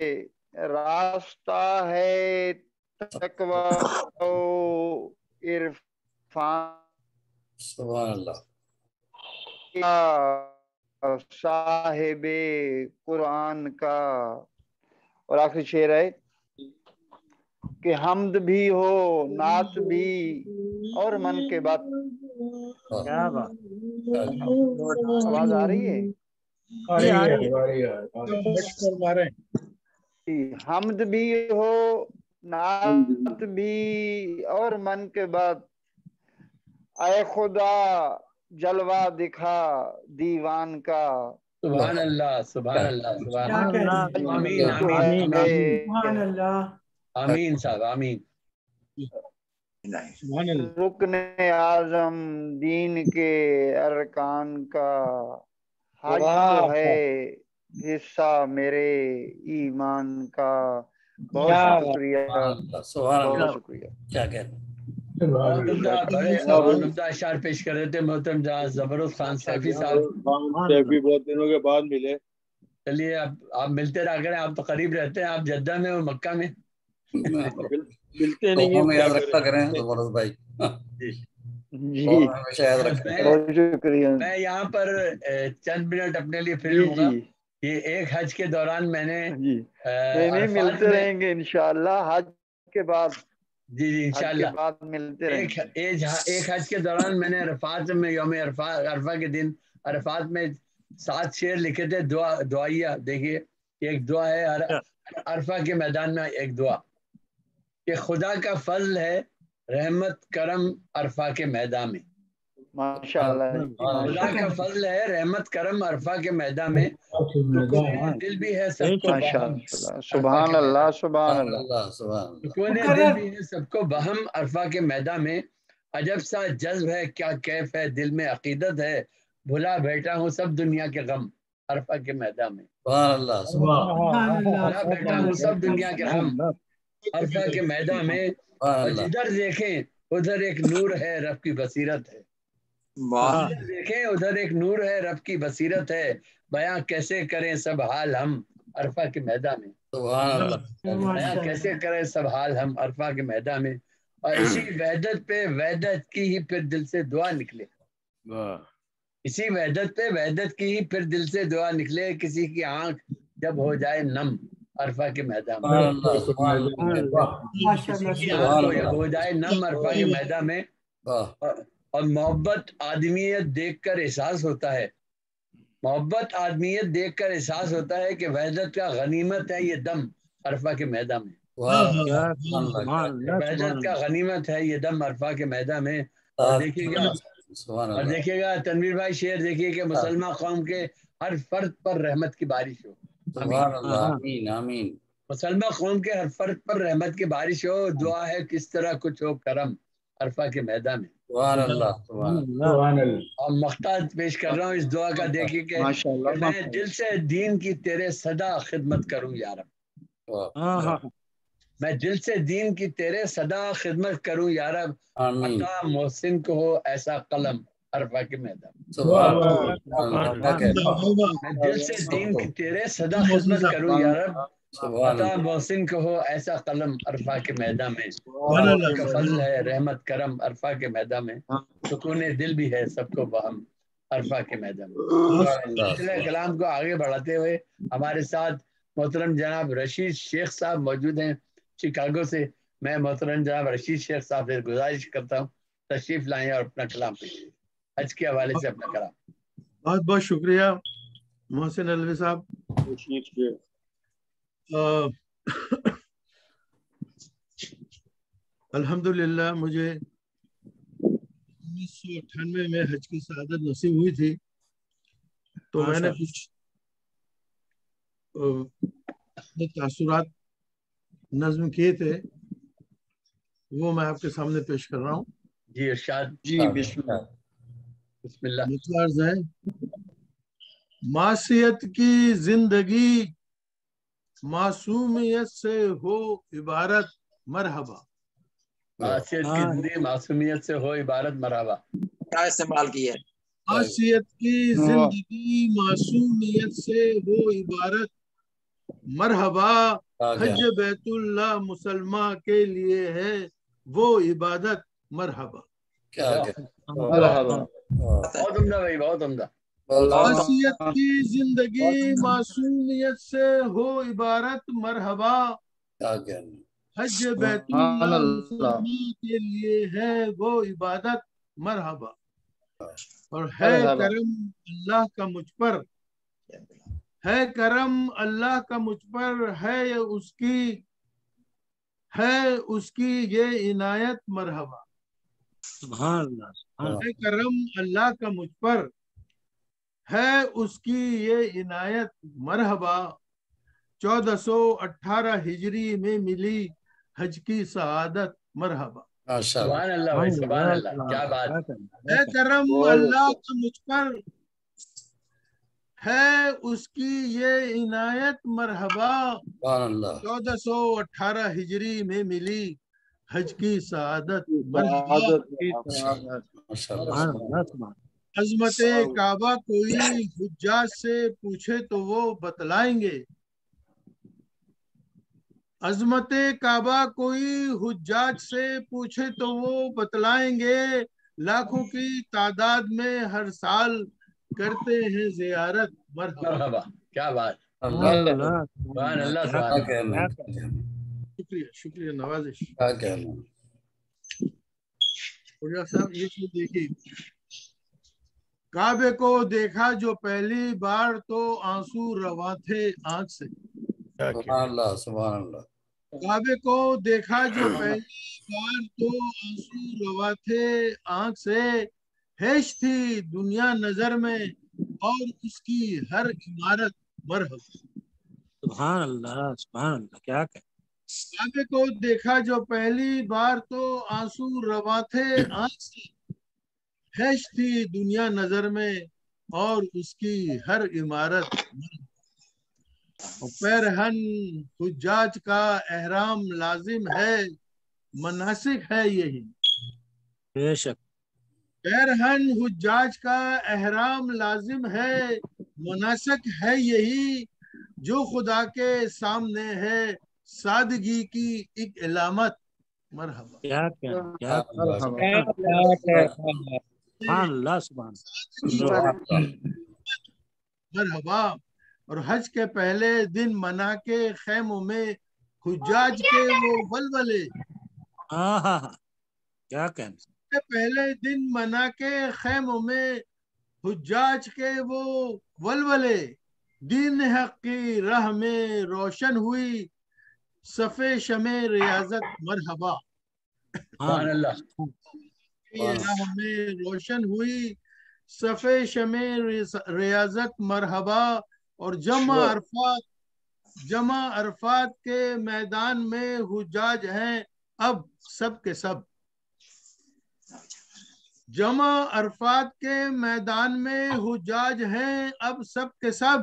راستہ ہے تقوی و عرفان سبحان اللہ صاحب قرآن کا. اور آخری شعر ہے کہ حمد بھی ہو نعت بھی اور من کے بعد. کیا بات. آواز آ رہی ہے؟ حمد بھی ہو نعت بھی اور من کے بعد. اے خدا جلوہ دکھا دیوان کا. سبحان اللہ سبحان اللہ سبحان اللہ. آمین آمین سبحان اللہ. آمین صاحب آمین. رکن اعظم دین کے ارکان کا. حج تو ہے حصہ میرے ایمان کا. بہت شکریہ بہت شکریہ. کیا کہتے بڑے عمدہ اشعار پیش کر رہے تھے محترم جہاں زبردست خان سیفی صاحب. سیفی بہت دنوں کے بعد ملے. چلیے اب آپ ملتے رہا کریں, آپ تو قریب رہتے ہیں, آپ جدہ میں اور مکہ میں ملتے نہیں ہیں. یاد رکھا کریں زبردست بھائی. جی ہمیشہ یاد رکھیں. بہت شکریہ. میں یہاں پر چند منٹ اپنے لیے فری ہوں گا. یہ ایک حج کے دوران میں نے نہیں ملتے رہیں گے انشاءاللہ حج کے بعد. جی جی انشاءاللہ بعد ملتے رہیں گے. ایک حج کے دوران میں نے عرفات میں یوم عرفہ کے دن عرفات میں 7 شعر لکھے تھے دعائیہ. دیکھیے ایک دعا ہے عرفہ کے میدان میں, ایک دعا کہ خدا کا فضل ہے رحمت کرم عرفہ کے میدان میں. ماشاءاللہ خدا کا فضل ہے رحمت کرم عرفہ کے میدان میں. دل بھی ہے سب کو بہم. سبحان اللہ سبحان اللہ. سکون دل بھی ہے سب کو بہم عرفہ کے میدان میں. عجب سا جذب ہے کیا کیف ہے دل میں عقیدت ہے. بھلا بیٹھا ہوں سب دنیا کے غم عرفہ کے میدان میں. بھلا بیٹھا ہوں سب دنیا کے غم عرفہ کے میدان میں. اور جدھر دیکھیں ادھر ایک نور ہے رب کی بصیرت ہے. جدھر دیکھیں ادھر ایک نور ہے رب کی بصیرت ہے. بیاں کیسے کریں سب حال ہم عرفہ کے میدان میں. بیاں کیسے کریں سب حال ہم عرفہ کے میدان میں. اور اسی وحدت پہ وحدت کی ہی پھر دل سے دعا نکلے. اسی وحدت پہ وحدت کی ہی پھر دل سے دعا نکلے. کسی کی آنکھ جب ہو جائے نم عرفہ کے میدان میں. کسی کی آنکھ جب ہو جائے نم عرفہ کے میدان میں. اور محبت آدمیت دیکھ کر احساس ہوتا ہے. محبت آدمیت دیکھ کر احساس ہوتا ہے کہ وحدت کا غنیمت ہے یہ دم عرفہ کے میدان میں. وحدت کا غنیمت ہے یہ دم عرفہ کے میدان میں. اور دیکھیے گا تنویر بھائی شعر دیکھیے کہ مسلمان قوم کے ہر فرد پر رحمت کی بارش ہو. مسلمان قوم کے ہر فرد پر رحمت کی بارش ہو. دعا ہے کس طرح کچھ ہو کرم عرفہ کے میدان میں. اور مقطع پیش کر رہا ہوں اس دعا کا. دیکھیے کہ میں دل سے دین کی تیرے صدا خدمت کروں یا رب. میں دل سے دین کی تیرے صدا خدمت کروں یا رب. عطا محسن کو ہو ایسا قلم عرفہ کے میدان. میں دل سے دین کی تیرے صدا خدمت کروں یا رب. عطا محسن کو ہو ایسا قلم عرفہ کے میدان میں. کا فضل ہے رحمت کرم عرفہ کے میدان میں. سکون دل بھی ہے سب کو بہم عرفہ کے میدان میں. کلام کو آگے بڑھاتے ہوئے ہمارے ساتھ محترم جناب رشید شیخ صاحب موجود ہیں شکاگو سے. میں محترم جناب رشید شیخ صاحب سے گزارش کرتا ہوں تشریف لائیں اور اپنا کلام پیش کریں. حج کے حوالے سے اپنا کلام. بہت بہت شکریہ محسن علوی صاحب. الحمدللہ مجھے 1998 میں حج کی سعادت نصیب ہوئی تھی. تو میں نے کچھ تاثرات نظم کیے تھے وہ میں آپ کے سامنے پیش کر رہا ہوں. جی ارشاد. جی بسم اللہ. مطلب ہے معصیت کی زندگی معصومیت سے ہو عبارت مرحبا. معصیت کی زندگی معصومیت سے ہو عبارت مرحبا. کیا استعمال کی ہے؟ معصیت کی زندگی معصومیت سے ہو عبارت مرحبا حج بیت اللہ مسلمان کے لیے ہے وہ عبادت مرحبا. بہت عمدہ بھائی، بہت عمدہ. معصیت کی زندگی معصومیت سے ہو عبارت مرحبا. حج بیت اللہ مسلمان کے لیے ہے وہ عبادت مرحبا. اور ہے کرم اللہ کا مجھ پر، ہے کرم اللہ کا مجھ پر، ہے اس کی یہ عنایت مرحبا. سبحان اللہ. ہے کرم اللہ کا مجھ پر، ہے اس کی یہ عنایت مرحبا. 1418 ہجری میں ملی حج کی سعادت مرحبا. سبحان اللہ بھائی، سبحان اللہ، کیا بات. ہے کرم اللہ کا مجھ پر، ہے اس کی یہ عنایت مرحبا. 1418 ہجری میں ملی حج کی سعادت مرحبا. عظمت کعبہ کوئی حجاج سے پوچھے تو وہ بتلائیں گے. عظمت کعبہ کوئی حجاج سے پوچھے تو وہ بتلائیں گے. لاکھوں کی تعداد میں ہر سال کرتے ہیں زیارت مرحبا. کیا بات. سبحان اللہ. شکریہ شکریہ نوازش. صاحب یہ چیز دیکھیے، کعبے کو دیکھا جو پہلی بار تو آنسو رواں تھے آنکھ سے. سبحان اللہ سبحان اللہ. کعبے کو دیکھا جو پہلی بار تو آنسو رواں تھے آنکھ سے. ہیش تھی دنیا نظر میں اور اس کی ہر عمارت مرحبا. سبحان اللہ سبحان اللہ. کیا کہ کعبے کو دیکھا جو پہلی بار تو آنسو رواں تھے آنکھ سے. ہیش تھی دنیا نظر میں اور اس کی ہر عمارت مرحبا. پیرہن حجاج کا احرام لازم ہے، مناسک ہے یہی. بے شک. پیرہن حجاج کا احرام لازم ہے، مناسک ہے یہی. جو خدا کے سامنے ہے سادگی کی ایک علامت مرحبا. کیا سبحان اللہ سبحان مرحبا. اور حج کے پہلے دن منا کے خیموں میں حجاج کے وہ ولولے. کیا کہنا. پہلے دن منا کے خیموں میں حجاج کے وہ ولولے. دین حق کی راہ میں روشن ہوئی صفے شمع ریاضت مرحبا. سبحان اللہ. راہ میں روشن ہوئی صفے شمع ریاضت مرحبا. اور جمع عرفات کے میدان میں حجاج ہیں اب سب کے سب. جمع عرفات کے میدان میں حجاج ہیں اب سب کے سب.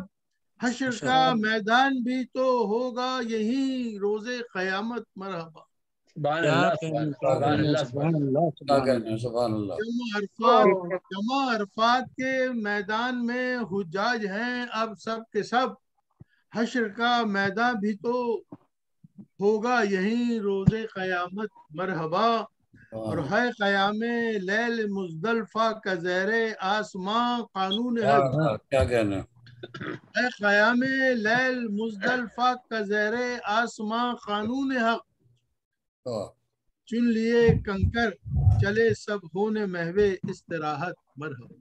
حشر کا میدان بھی تو ہوگا یہی روز قیامت مرحبا. سبحان اللہ سبحان اللہ. جمع عرفات کے میدان میں حجاج ہیں اب سب کے سب. حشر کا میدان بھی تو ہوگا یہی روز قیامت مرحبا. اور ہے قیام لیل مزدلفہ کا زیر آسمان قانون حج. کیا کہنا ہے قیام لیل مزدلفہ کا زیر آسمان قانون حق. چن لیے کنکر چلے سب ہونے محوے استراحت مرحبا.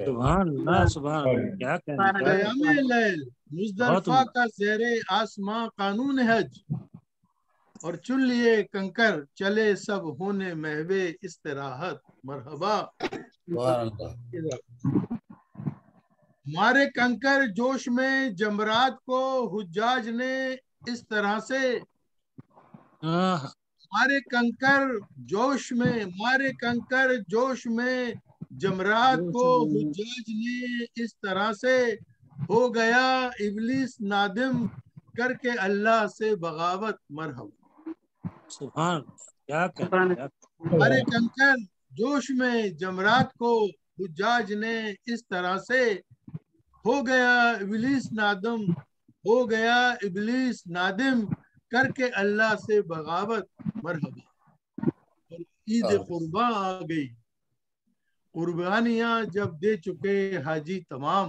سبحان اللہ سبحان اللہ. کیا کہنا. قیام لیل مزدلفہ کا زیر آسمان قانون حج. اور چن لیے کنکر چلے سب ہونے محوے استراحت مرحبا. ہمارے کنکر جوش میں جمرات کو حجاج نے اس طرح سے. ہمارے کنکر جوش میں جمرات کو حجاج نے اس طرح سے. ہو گیا ابلیس نادم کر کے اللہ سے بغاوت مرحبا. سبحان کیا کہنا. ہمارے کنکر جوش میں جمرات کو حجاج نے اس طرح سے. ہو گیا ابلیس نادم ہو گیا ابلیس نادم کر کے اللہ سے بغاوت مرحبا. اور عید قرباں آ گئی قربانیاں جب دے چکے حاجی تمام.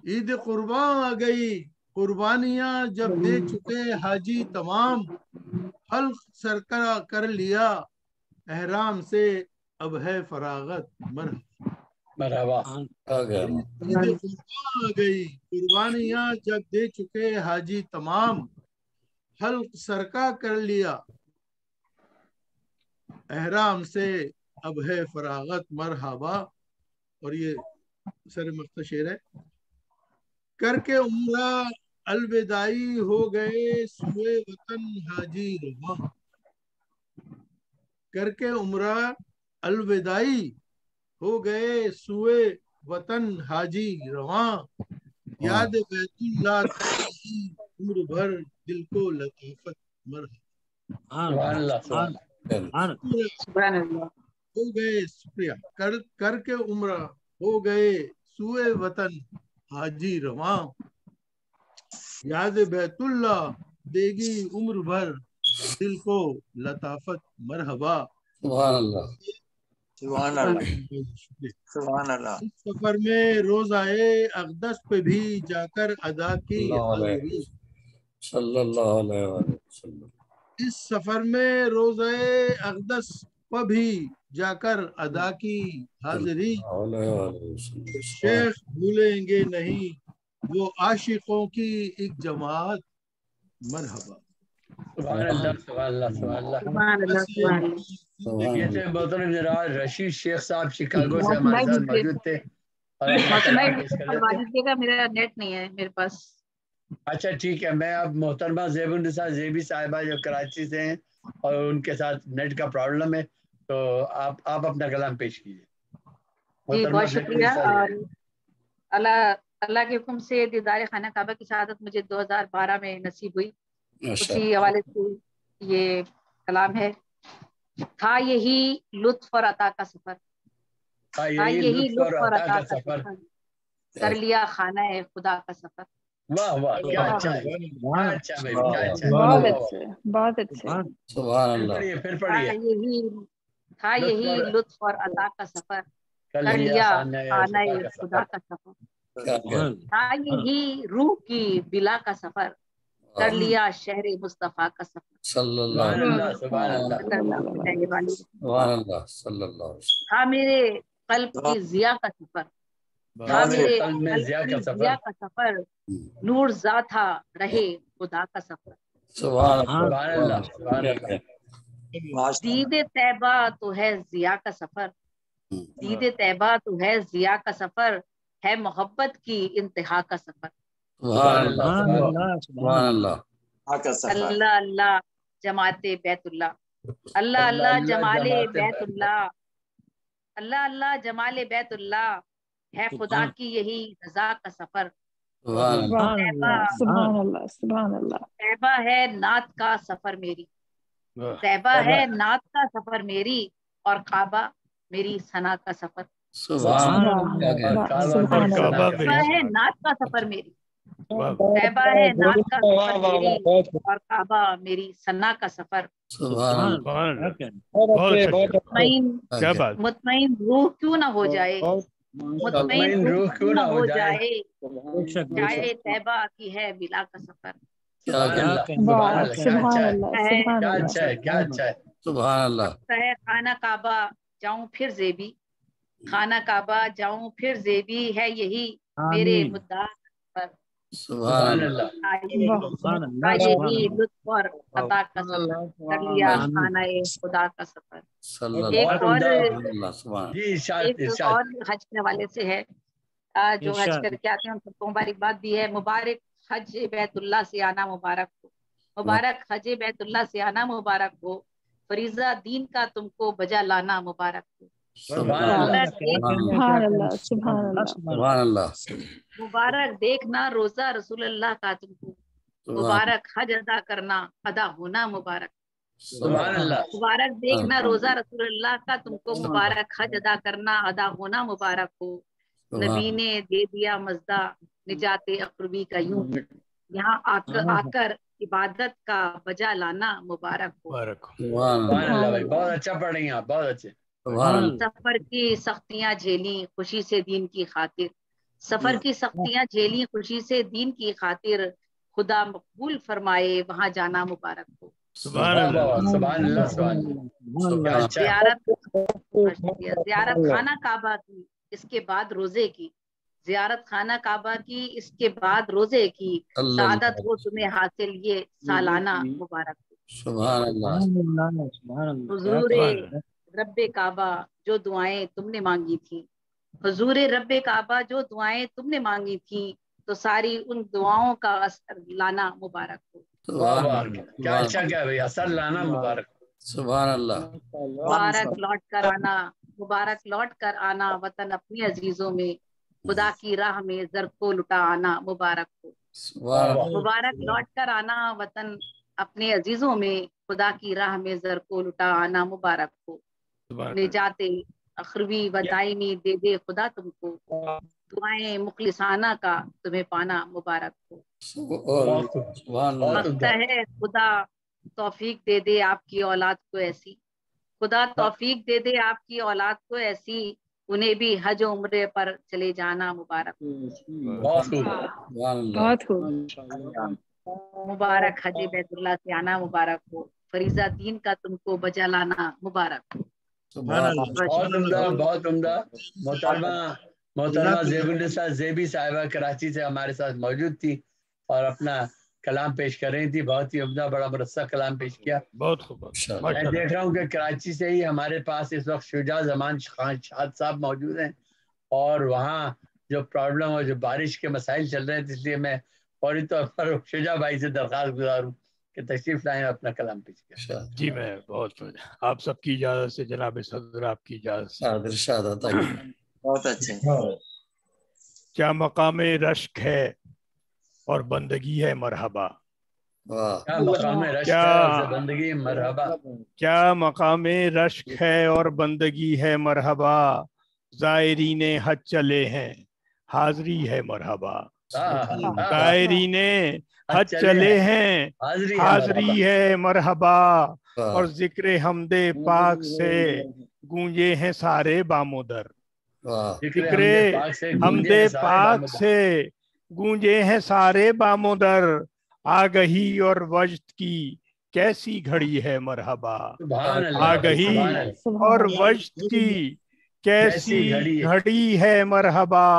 عید قرباں آ گئی قربانیاں جب دے چکے حاجی تمام. حلق سرکرا کر لیا احرام سے اب ہے فراغت مرحبا. عید قرباں آ گئی قربانیاں جب دے چکے حاجی تمام. حلق سرکا کر لیا احرام سے اب ہے فراغت مرحبا. اور یہ سر مختصر ہے. کر کے عمرہ الوداعی ہو گئے سوئے وطن حاجی رواں. کر کے عمرہ الوداعی ہو گئے سوئے وطن حاجی رواں. یاد بیت اللہ کی عمر بھر دل کو لطافت مرحبا. ہو گئے شکریہ کر کے عمرہ ہو گئے سوئے وطن حاجی رواں. یاد بیت اللہ دے گی عمر بھر دل کو لطافت مرحبا. سبحان اللہ سبحان اللہ سبحان اللہ. اس سفر میں روزائے اقدس پہ بھی جا کر ادا کی حاضری. صلی اللہ علیہ وسلم. اس سفر میں روزائے اقدس پہ بھی جا کر ادا کی حاضری. شیخ بھولیں گے نہیں وہ عاشقوں کی ایک جماعت مرحبا. سبحان اللہ سبحان اللہ سبحان اللہ. یہ تھے محترم جناب رشید شیخ صاحب شکاگو سے ہمارے ساتھ موجود تھے. میرا نیٹ نہیں ہے میرے پاس. اچھا ٹھیک ہے. میں اب محترمہ زیب النساء زیبی صاحبہ جو کراچی سے ہیں اور ان کے ساتھ نیٹ کا پرابلم ہے تو آپ اپنا کلام پیش کیجیے. جی بہت شکریہ. اور اللہ کے حکم سے دیدار خانہ کعبہ کی سعادت مجھے 2012 میں نصیب ہوئی. اسی حوالے سے یہ کلام ہے. تھا یہی لطف اور عطا کا سفر. تھا یہی لطف اور عطا کا سفر کر لیا خانہ خدا کا سفر. واہ واہ کیا اچھا ہے. بہت اچھے. سبحان اللہ. پھر پڑھیے. تھا یہی لطف اور عطا کا سفر کر لیا خانہ خدا کا سفر. تھا یہی روح کی بلا کا سفر کر لیا شہر مصطفیٰ کا سفر. صلی اللہ تھا میرے قلب کی ضیا کا سفر. تھا میرے قلب کی ضیا کا سفر نور ذات تھا رہے خدا کا سفر. دید طیبہ تو ہے ضیا کا سفر. دید طیبہ تو ہے ضیا کا سفر ہے محبت کی انتہا کا سفر. اللہ اللہ جماعت بیت اللہ. اللہ اللہ جمال بیت اللہ. اللہ اللہ جمال بیت اللہ ہے خدا کی یہی رضا کا سفر. طیبہ ہے نعت کا سفر میری. طیبہ ہے نعت کا سفر میری اور کعبہ میری ثنا کا سفر. طیبہ ہے نعت کا سفر میری. طیبہ ہے نعت کا سفر میری اور کعبہ میری ثنا کا سفر. مطمئن روح کیوں نہ ہو جائے. مطمئن روح کیوں نہ ہو جائے جائے طیبہ کی ہے بلا کا سفر. خانہ کعبہ جاؤں پھر زیبی. خانہ کعبہ جاؤں پھر زیبی ہے یہی میرے مدعا پر. یہی لطف اور عطا کا سفر کر لیا خانہ خدا کا سفر. ایک اور حج کے حوالے سے ہے. جو حج کر کے آتے ہیں ان سب کو مبارکباد دی ہے. مبارک حج بیت اللہ سے آنا مبارک ہو. مبارک حج بیت اللہ سے آنا مبارک ہو. فریضہ دین کا تم کو بجا لانا مبارک ہو. مبارک دیکھنا روزہ رسول اللہ کا تم کو. مبارک حج ادا کرنا ادا ہونا مبارک. مبارک دیکھنا روزہ رسول اللہ کا تم کو. مبارک حج ادا کرنا ادا ہونا مبارک ہو. نبی نے دے دیا مزدہ نجات اقربی کا یوں یہاں آ کر عبادت کا بجا لانا مبارک ہو. سبحان اللہ بھائی، بہت اچھا پڑھ رہی ہیں آپ، بہت اچھے. سفر کی سختیاں جھیلی خوشی سے دین کی خاطر، سفر کی سختیاں جھیلی خوشی سے دین کی خاطر، خدا مقبول فرمائے وہاں جانا مبارک ہو. سبحان اللہ سبحان اللہ سبحان اللہ. زیارت خانہ کعبہ کی اس کے بعد روزے کی، زیارت خانہ کعبہ کی اس کے بعد روزے کی، سعادت ہو تمہیں حاصل یہ سالانہ مبارک ہو. سبحان اللہ. حضور رب کعبہ جو دعائیں تم نے مانگی تھی، حضور رب کعبہ جو دعائیں تم نے مانگی تھی، تو ساری ان دعاؤں کا اثر لانا مبارک ہو. کیا اچھا کیا بھائی، اثر لانا مبارک. سبحان اللہ. مبارک لوٹ کر آنا، مبارک لوٹ کر آنا وطن اپنی عزیزوں میں، خدا کی راہ میں زر کو لٹا آنا مبارک ہو. مبارک لوٹ کر آنا وطن اپنے عزیزوں میں، خدا کی راہ میں زر کو لٹا آنا مبارک ہو. نجات اخروی و دائمی دے دے خدا تم کو، دعائیں مخلصانہ کا تمہیں پانا مبارک ہو. مانگتا ہے خدا توفیق دے دے آپ کی اولاد کو ایسی، خدا توفیق دے دے آپ کی اولاد کو ایسی، انہیں بھی حج و عمرے پر چلے جانا مبارک ہو. بہت مبارک حج بیت اللہ سے آنا مبارک ہو، فریضہ دین کا تم کو بجا لانا مبارک ہو. بہت عمدہ بہت عمدہ. محترمہ زیب النساء زیبی صاحبہ کراچی سے ہمارے ساتھ موجود تھی اور اپنا کلام پیش کر رہی تھی. بہت ہی عمدہ، بڑا مرصع کلام پیش کیا. بہت خوب. میں دیکھ رہا ہوں کہ کراچی سے ہی ہمارے پاس اس وقت شجاع زمان خان شاد صاحب موجود ہیں، اور وہاں جو پرابلم اور جو بارش کے مسائل چل رہے ہیں، اس لیے میں فوری طور پر شجاع بھائی سے درخواست گزار ہوں کہ تشریف لائیں اور اپنا کلام پیش کریں. جی میں بہت آپ سب کی اجازت سے جناب صدر آپ کی اجازت سے بہت اچھے. کیا مقام رشک ہے اور بندگی ہے مرحبا، کیا مقام رشک ہے اور بندگی مرحبا، کیا مقام رشک ہے اور بندگی ہے مرحبا، زائرین حج چلے ہیں حاضری ہے مرحبا، زائرین حج چلے ہیں حاضری ہے مرحبا، اور ذکر حمد پاک سے گونجے ہیں سارے بامودر، ذکر حمد پاک سے گونجے ہیں سارے بامودر، آگہی اور وجد کی کیسی گھڑی ہے مرحبا، آگہی اور وجد کی کیسی گھڑی ہے مرحبا،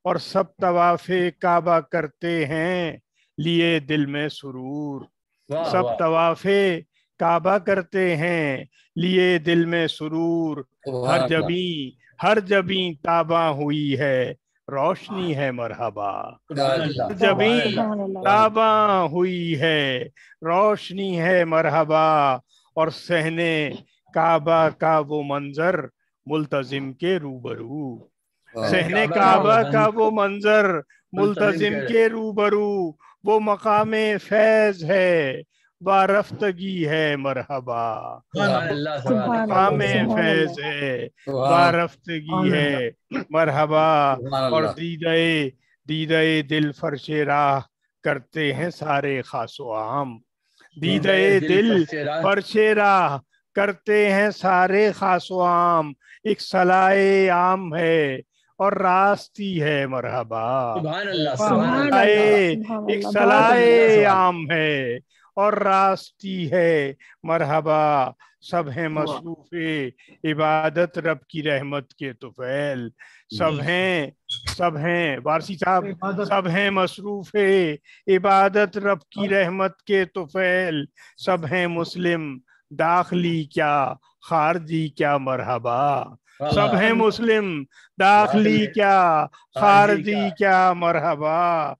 اور سب طواف کعبہ کرتے ہیں لیے دل میں سرور، سب طواف کعبہ کرتے ہیں لیے دل میں سرور، ہر جبیں تاباں ہوئی ہے روشنی ہے مرحبا، جبیں تاباں ہوئی ہے روشنی ہے مرحبا، اور صحنے کعبہ کا وہ منظر ملتزم کے روبرو، صحنے کعبہ کا وہ منظر ملتزم کے روبرو، وہ مقام فیض ہے وارفتگی ہے مرحبا، مقام فیض ہے وارفتگی ہے مرحبا، اور دیدے دل فرش راہ کرتے ہیں سارے خاص و عام، دیدے دل فرش راہ کرتے ہیں سارے خاص و عام، ایک صلاح عام ہے اور راستی ہے مرحبا، ایک صلاح عام ہے اور راستی ہے مرحبا، سب ہیں مصروف عبادت رب کی رحمت کے طفیل، سب ہیں وارسی صاحب، سب ہیں مصروف عبادت رب کی رحمت کے طفیل، سب ہیں مسلم داخلی کیا خارجی کیا مرحبا، سب ہیں مسلم داخلی کیا خارجی کیا مرحبا،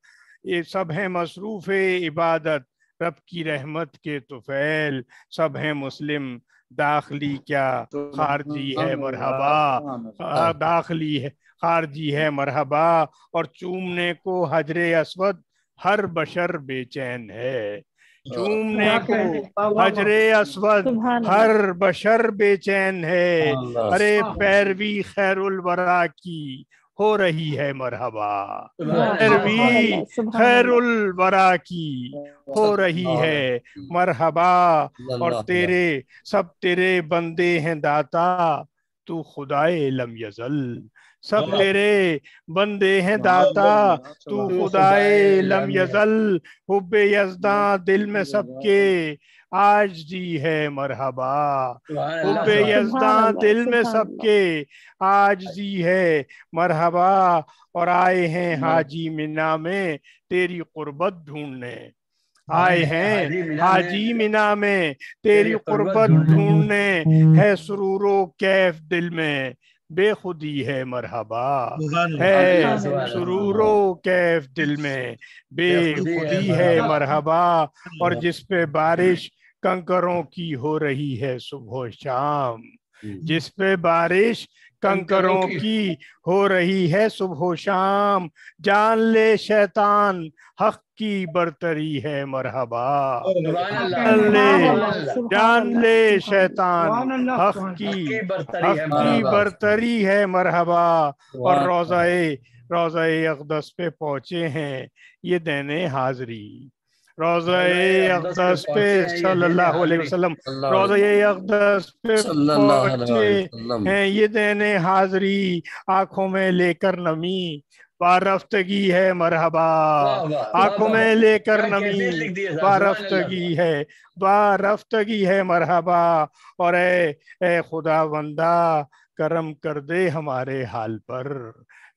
یہ سب ہیں مصروف عبادت رب کی رحمت کے طفیل، سب ہیں مسلم داخلی کیا خارجی ہے مرحبا، داخلی ہے خارجی ہے مرحبا، اور چومنے کو حجر اسود ہر بشر بے چین ہے، چومنے کو حجر اسود ہر بشر بے چین ہے، ارے پیروی خیر الورا کی ہو رہی ہے مرحبا، پیروی خیرُل ورا کی ہو رہی ہے مرحبا، اور تیرے سب تیرے بندے ہیں داتا، تو خدائے لم یزل، سب تیرے بندے ہیں داتا، تو خدائے لم یزل، حب یزداں دل میں سب کے آج دی ہے مرحبا، حب یزداں دل میں سب کے آج دی ہے مرحبا، اور آئے ہیں حاجی منا میں تیری قربت ڈھونڈنے، آئے ہیں حاجی منا میں تیری قربت ڈھونڈنے، ہے سرور و کیف دل میں بے خودی ہے مرحبا، ہے سرور و کیف دل میں بے خودی ہے مرحبا، اور جس پہ بارش کنکروں کی ہو رہی ہے صبح و شام، جس پہ بارش کنکروں کی ہو رہی ہے صبح و شام، جان لے شیطان حق کی برتری ہے مرحبا، جان لے شیطان حق کی برتری ہے مرحبا، اور روضہ اقدس پہ پہنچے ہیں یہ دینے حاضری، روضہ اقدس پہ صلی اللہ علیہ وسلم، روضہ اقدس پہ پہنچے ہیں یہ دینے حاضری، آنکھوں میں لے کر نمی وارفتگی ہے مرحبا، آنکھوں میں لے کر نمی وارفتگی ہے مرحبا، اور اے خدا بندہ کرم کر دے ہمارے حال پر،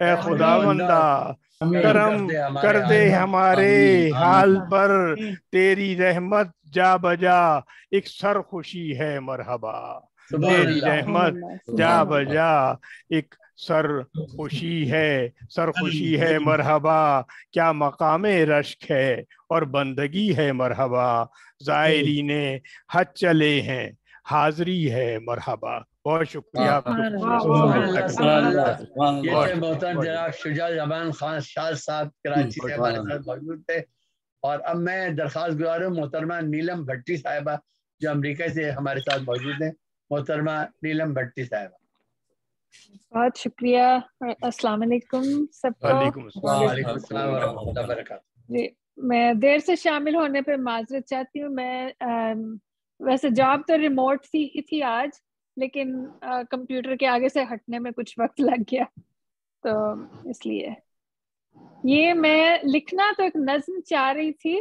اے خدا بندہ کرم کر دے ہمارے حال پر، تیری رحمت جا بجا ایک سر خوشی ہے مرحبا، تیری رحمت جا بجا ایک سر خوشی ہے مرحبا، کیا مقام رشک ہے اور بندگی ہے مرحبا، زائرین حج چلے ہیں حاضری ہے مرحبا۔ بہت شکریہ آپ یہ تھے محترم جناب شجاع زمان خان شاہ صاحب کراچی سے ہمارے ساتھ موجود تھے، اور اب میں درخواست گزار ہوں محترمہ نیلم بھٹی صاحبہ جو امریکہ سے ہمارے ساتھ موجود ہیں، محترمہ نیلم بھٹی صاحبہ۔ بہت شکریہ، السلام علیکم سب کو۔ وعلیکم السلام ورحمۃ اللہ وبرکاتہ۔ جی میں دیر سے شامل ہونے پہ معذرت چاہتی ہوں، میں ویسے جاب تو ریموٹ تھی آج، لیکن کمپیوٹر کے آگے سے ہٹنے میں کچھ وقت لگ گیا، تو اس لیے یہ میں لکھنا تو ایک نظم چاہ رہی تھی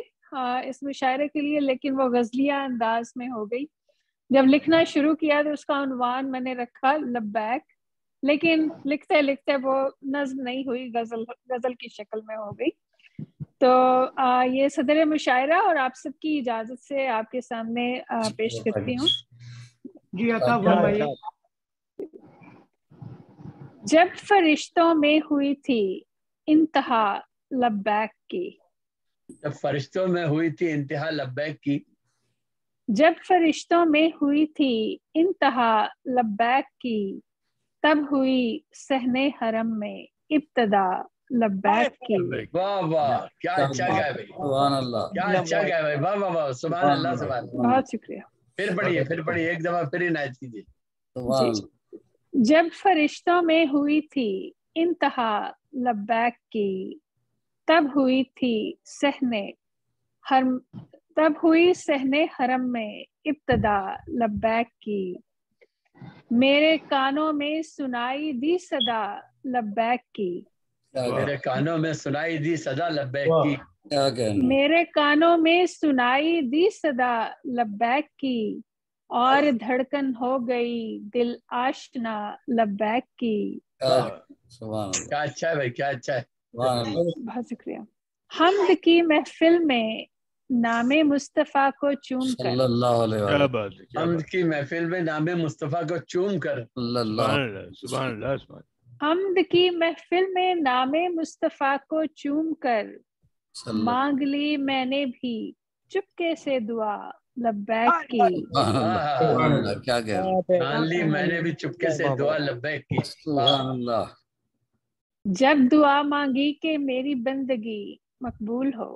اس مشاعرے کے لیے، لیکن وہ غزلیہ انداز میں ہو گئی۔ جب لکھنا شروع کیا تو اس کا عنوان میں نے رکھا لبیک، لیکن لکھتے لکھتے وہ نظم نہیں ہوئی، غزل کی شکل میں ہو گئی۔ تو یہ صدر مشاعرہ اور آپ سب کی اجازت سے آپ کے سامنے پیش کرتی ہوں۔ جی عطا فرمائیے۔ جب فرشتوں میں ہوئی تھی انتہا لبیک کی، جب فرشتوں میں ہوئی تھی انتہا لبیک کی، جب فرشتوں میں ہوئی تھی انتہا لبیک کی، تب ہوئی صحن حرم میں ابتدا لبیک کی۔ واہ واہ کیا اچھا گیا بھائی، سبحان اللہ، کیا اچھا گیا بھائی، واہ واہ واہ، سبحان اللہ سبحان اللہ۔ بہت شکریہ۔ پھر پڑھیے ایک دفعہ پھر عنایت کیجیے۔ جب فرشتوں میں ہوئی تھی انتہا لبیک کی، تب ہوئی تھی صحن حرم میں ابتدا لبیک کی، میرے کانوں میں سنائی دی صدا لبیک کی، میرے کانوں میں سنائی دی صدا لبیک کی، میرے کانوں میں سنائی دی صدا لبیک کی، اور دھڑکن ہو گئی دل آشنا لبیک کی۔ کیا اچھا ہے بھائی، کیا اچھا ہے، بہت شکریہ۔ حمد کی محفل میں نام مصطفیٰ کو چوم کر، حمد کی محفل میں نام مصطفیٰ کو چوم کر، حمد کی محفل میں نام مصطفیٰ کو چوم کر، مانگ لی میں نے بھی چپکے سے دعا لبیک کی، مان لی میں نے بھی چپکے سے دعا لبیک کی۔ جب دعا مانگی کہ میری بندگی مقبول ہو،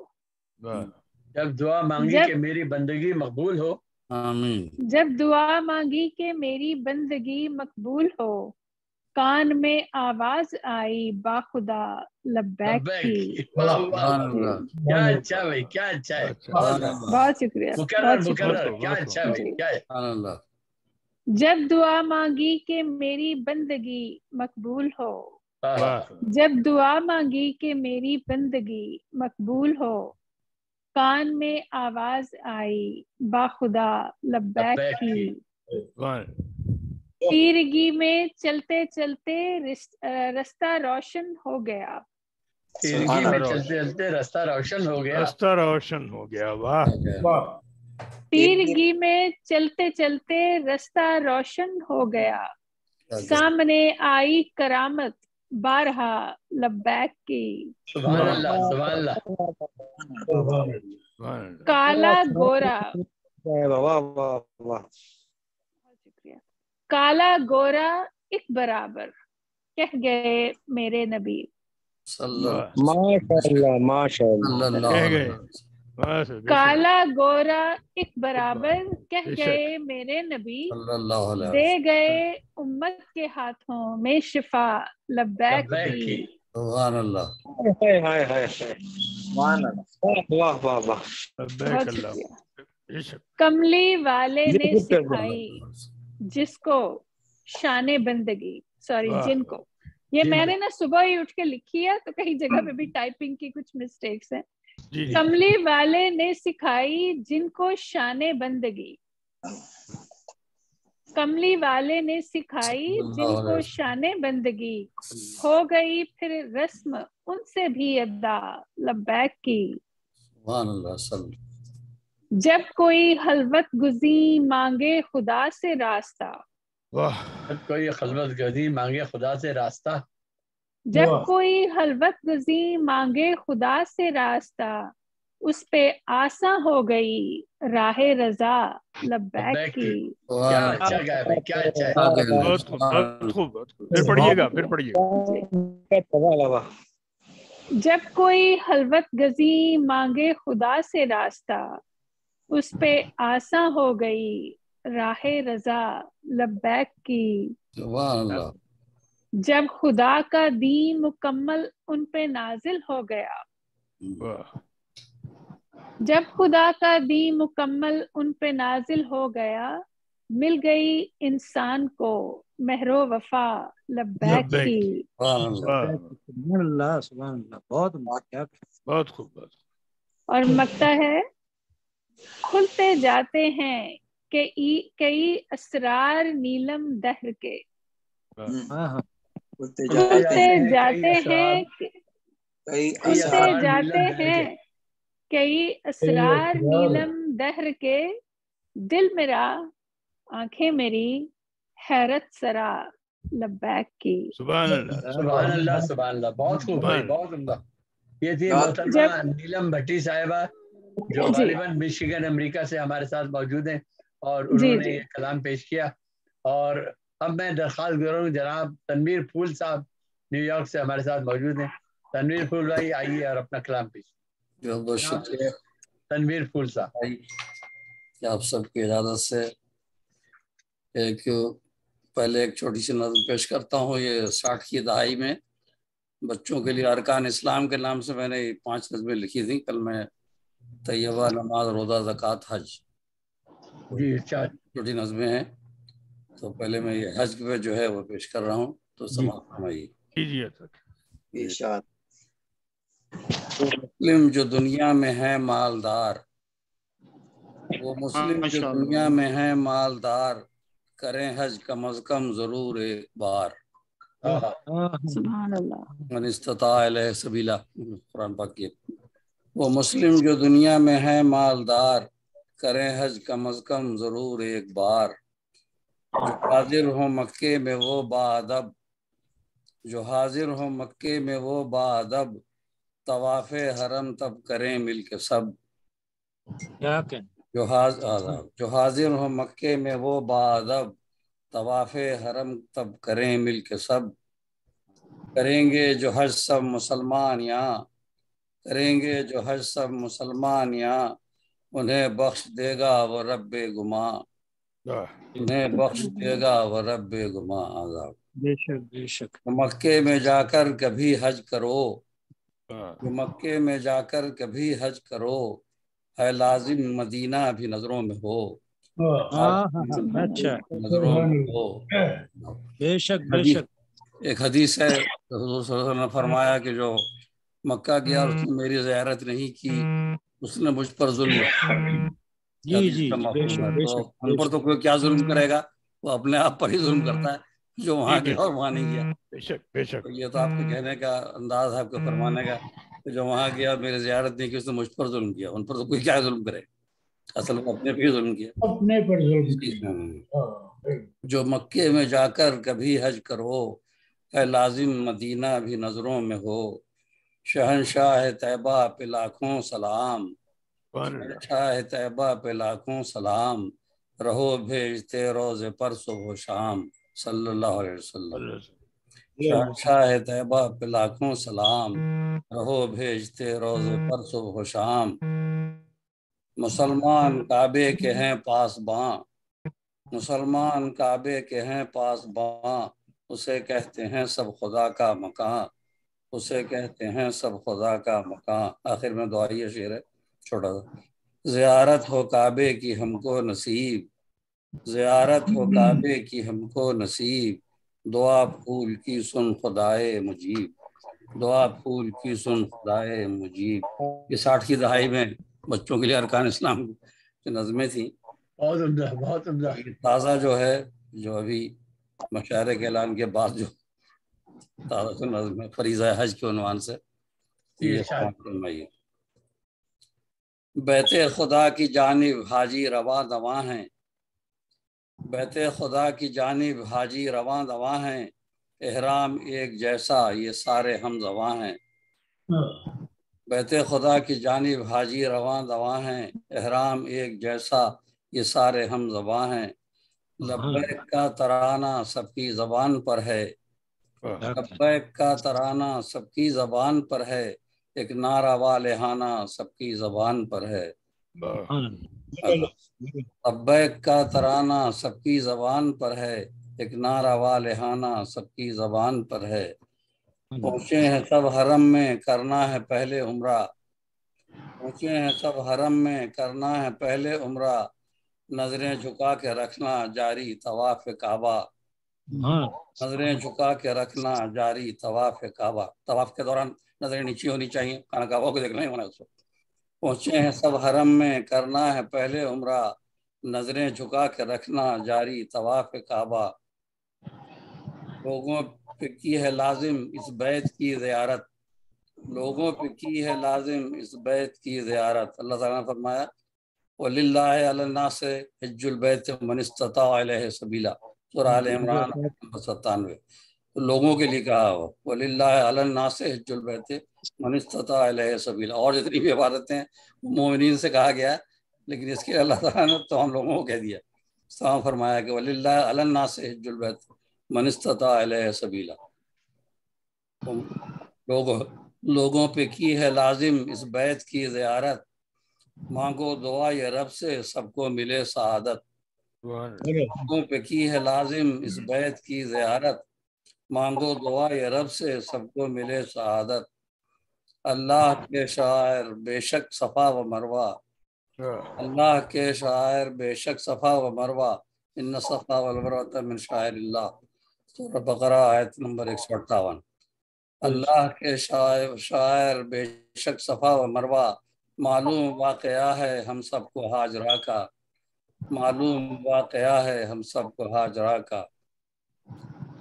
جب دعا مانگی کہ میری بندگی مقبول ہو، جب دعا مانگی کہ میری بندگی مقبول ہو، کان میں آواز آئی باخدا لبیک کی. کیا اچھا بھائی، کیا اچھا ہے، بہت شکریہ. مکرر کیا اچھا بھائی، کیا ہے. جب دعا مانگی کہ میری بندگی مقبول ہو، جب دعا مانگی کہ میری بندگی مقبول ہو، کان میں آواز آئی باخدا لبیک کی. تیرگی میں چلتے چلتے رستہ روشن ہو گیا. تیرگی میں چلتے چلتے رستہ روشن ہو گیا. رستہ روشن ہو گیا. واہ. تیرگی میں چلتے چلتے رستہ روشن ہو گیا. سامنے آئی کرامت بارہا لبیک کی. سبحان اللہ، سبحان اللہ. کالا گورا، کالا گورا ایک برابر کہہ گئے میرے نبی. ماشاء اللہ. کالا گورا ایک برابر کہہ گئے میرے نبی. دے گئے امت کے ہاتھوں میں شفا لبیک کی. سبحان اللہ. واہ واہ واہ. بہت شکریہ. کملی والے نے سکھائی جس کو شان بندگی، سوری جن کو، یہ میں نے نا صبح ہی اٹھ کے لکھی ہے تو کئی جگہ پہ بھی ٹائپنگ کی کچھ مسٹیکس ہیں. کملی والے نے سکھائی جن کو شان بندگی، کملی والے نے سکھائی جن کو شان بندگی، ہو گئی پھر رسم ان سے بھی ادا لبیک کی. سبحان اللہ. جب کوئی خلوت گزی مانگے خدا سے راستہ، جب کوئی خلوت گزی مانگے خدا سے راستہ، جب کوئی خلوت گزی مانگے خدا سے راستہ، اس پہ آساں ہو گئی راہ رضا لبیک کی. کیا اچھا گیا بھائی، کیا اچھا ہے. بہت خوب. پھر پڑھیے گا، پھر پڑھیے گا. جب کوئی خلوت گزی مانگے خدا سے راستہ، اس پہ آساں ہو گئی راہ رضا لبیک کی. سبحان اللہ. جب خدا کا دین مکمل ان پہ نازل ہو گیا، جب خدا کا دین مکمل ان پہ نازل ہو گیا، مل گئی انسان کو مہر و وفا لبیک کی. سبحان اللہ. سبحان اللہ. بہت خوب. اور مکتا ہے کھلتے جاتے ہیں کہ کئی اسرار نیلم دہر کے، کھلتے جاتے ہیں کئی اسرار نیلم دہر کے. دل میرا آنکھیں میری حیرت سرا لبیک کی. سبحان اللہ. سبحان اللہ، سبحان اللہ. بہت خوب بھائی، بہت عمدہ. یہ تھی محترمہ نیلم بھٹی صاحبہ جو غالباً مشیگن امریکہ سے ہمارے ساتھ موجود ہیں، اور انہوں نے یہ کلام پیش کیا. اور اب میں درخواست کر رہا ہوں جناب تنویر پھول صاحب نیو یارک سے ہمارے ساتھ موجود ہیں. تنویر پھول بھائی آئیے اور اپنا کلام پیش. بہت شکریہ تنویر پھول صاحب. آپ سب کی اجازت سے پہلے ایک چھوٹی سی نظم پیش کرتا ہوں. یہ 60 کی دہائی میں بچوں کے لیے ارکان اسلام کے نام سے میں نے 5 نظمیں لکھی تھیں. کل میں طیبہ، نماز، روزہ، زکوٰۃ، حج، چھوٹی نظمیں ہیں. تو پہلے میں یہ حج پہ جو ہے وہ پیش کر رہا ہوں، تو سماعت فرمائیے. مسلم جو دنیا میں ہے مالدار، وہ مسلم جو دنیا میں ہے مالدار، کریں حج کم از کم ضرور ایک بار. سبحان اللہ. من استطاع الیہ سبیلا، قرآن پاک کی. وہ مسلم جو دنیا میں ہے مالدار، کریں حج کم از کم ضرور ایک بار. جو حاضر ہو مکے میں وہ باادب، جو حاضر ہو مکے میں وہ باادب، طواف حرم تب کریں مل کے سب. جو حاضر ہو مکے میں وہ باادب، طواف حرم تب کریں مل کے سب. کریں گے جو حج سب مسلمان یہاں، کریں گے جو حج سب مسلمان یہاں، انہیں بخش دے گا وہ رب گماں، انہیں بخش دے گا وہ رب گماں. آزاد. بے شک بے شک. مکے میں جا کر کبھی حج کرو، مکے میں جا کر کبھی حج کرو، ہے لازم مدینہ بھی نظروں میں ہو، اچھا نظروں میں ہو. بے شک بے شک. ایک حدیث ہے حضور صلی اللہ علیہ وسلم نے فرمایا کہ جو مکہ گیا اور اس نے میری زیارت نہیں کی اس نے مجھ پر ظلم کیا. جی جی بے شک بے تو شک. ہم پر تو کوئی کیا ظلم کرے گا، وہ اپنے آپ پر ہی ظلم کرتا ہے جو وہاں گیا اور وہاں نہیں گیا. بے شک بے شک. یہ تو آپ کے کہنے کا انداز ہے، آپ کے فرمانے کا، کہ جو وہاں گیا میری زیارت نہیں کی اس نے مجھ پر ظلم کیا. ان پر تو کوئی کیا ظلم کرے، اصل وہ اپنے پہ ہی ظلم کیا. اپنے پر ظلم کیا. جو مکے میں جا کر کبھی حج کرو، ہے لازم مدینہ بھی نظروں میں ہو، شہنشاہ طیبہ پہ لاکھوں سلام، شہنشاہ طیبہ پہ لاکھوں سلام، رہو بھیجتے روزے پر صبح و شام، صلی اللہ علیہ وسلم. شہنشاہ طیبہ پہ لاکھوں سلام، رہو بھیجتے روزے پر صبح و شام. مسلمان کعبے کے ہیں پاسباں، مسلمان کعبے کے ہیں پاسباں، اسے کہتے ہیں سب خدا کا مکان، اسے کہتے ہیں سب خدا کا مکان. آخر میں دعائیہ شعر ہے چھوٹا سا. زیارت ہو کعبے کی ہم کو نصیب، زیارت ہو کعبے کی ہم کو نصیب، دعا پھول کی سن خدائے مجیب، دعا پھول کی سن خدائے مجیب. یہ 60 کی دہائی میں بچوں کے لیے ارکان اسلام کی نظمیں تھیں. بہت عمدہ بہت عمدہ. تازہ جو ہے جو ابھی مشاعرے کے اعلان کے بعد جو تازہ نظم ہے فریضہ حج کے عنوان سے یہ فرمائیے. بیت خدا کی جانب حاجی رواں دواں ہیں، بیت خدا کی جانب حاجی رواں دواں ہیں، احرام ایک جیسا یہ سارے ہم زواں ہیں. بیت خدا کی جانب حاجی رواں دواں ہیں، احرام ایک جیسا یہ سارے ہم زباں ہیں. لبیک کا ترانہ سب کی زبان پر ہے، لبیک کا ترانہ سب کی زبان پر ہے، ایک نعرہ والہانہ سب کی زبان پر ہے. لبیک کا ترانہ سب کی زبان پر ہے، ایک نعرہ والہانہ سب کی زبان پر ہے. پہنچے ہیں سب حرم میں کرنا ہے پہلے عمرہ، پہنچے ہیں سب حرم میں کرنا ہے پہلے عمرہ، نظریں جھکا کے رکھنا جاری طواف کعبہ، نظریں جھکا کے رکھنا جاری طواف کعبہ. طواف کے دوران نظریں نیچی ہونی چاہیے، خانہ کعبہ کو دیکھنا ہی ہونا اس وقت. پہنچے ہیں سب حرم میں کرنا ہے پہلے عمرہ، نظریں جھکا کے رکھنا جاری طواف کعبہ. لوگوں پہ کی ہے لازم اس بیت کی زیارت، لوگوں پہ کی ہے لازم اس بیت کی زیارت. اللہ تعالیٰ نے فرمایا وَلِلَّهِ عَلَى النَّاسِ حِجُّ الْبَيْتِ مَنِ اسْتَطَاعَ إِلَيْهِ سَبِيلًا، سورہ آل عمران 97. تو لوگوں کے لیے کہا ہو وَلِلَّهِ عَلَى النَّاسِ حِجُّ الْبَيْتِ مَنِ اسْتَطَاعَ إِلَيْهِ سَبِيلًا. اور جتنی بھی عبادتیں مومنین سے کہا گیا لیکن اس کے اللہ تعالیٰ نے تو ہم لوگوں کو کہہ دیا. سلام فرمایا کہ وَلِلَّهِ عَلَى النَّاسِ حِجُّ الْبَيْتِ مَنِ اسْتَطَاعَ إِلَيْهِ سَبِيلًا. لوگوں پہ کی ہے لازم اس بیت کی زیارت، مانگو دعا یہ رب سے سب کو ملے سعادت. لوگوں پہ کی ہے لازم اس بیت کی زیارت، مانگو دعا یہ رب سے سب کو ملے سعادت. اللہ کے شاعر بے شک صفا و مروہ، اللہ کے شاعر بے شک صفا و مروہ، ان صفا والمروہ من شعائر اللہ، سورہ بقرہ آیت نمبر 158. اللہ کے شاعر بے شک صفا و مروہ، معلوم واقعہ ہے ہم سب کو ہاجرہ کا، معلوم واقعہ ہے ہم سب کو ہاجرہ کا.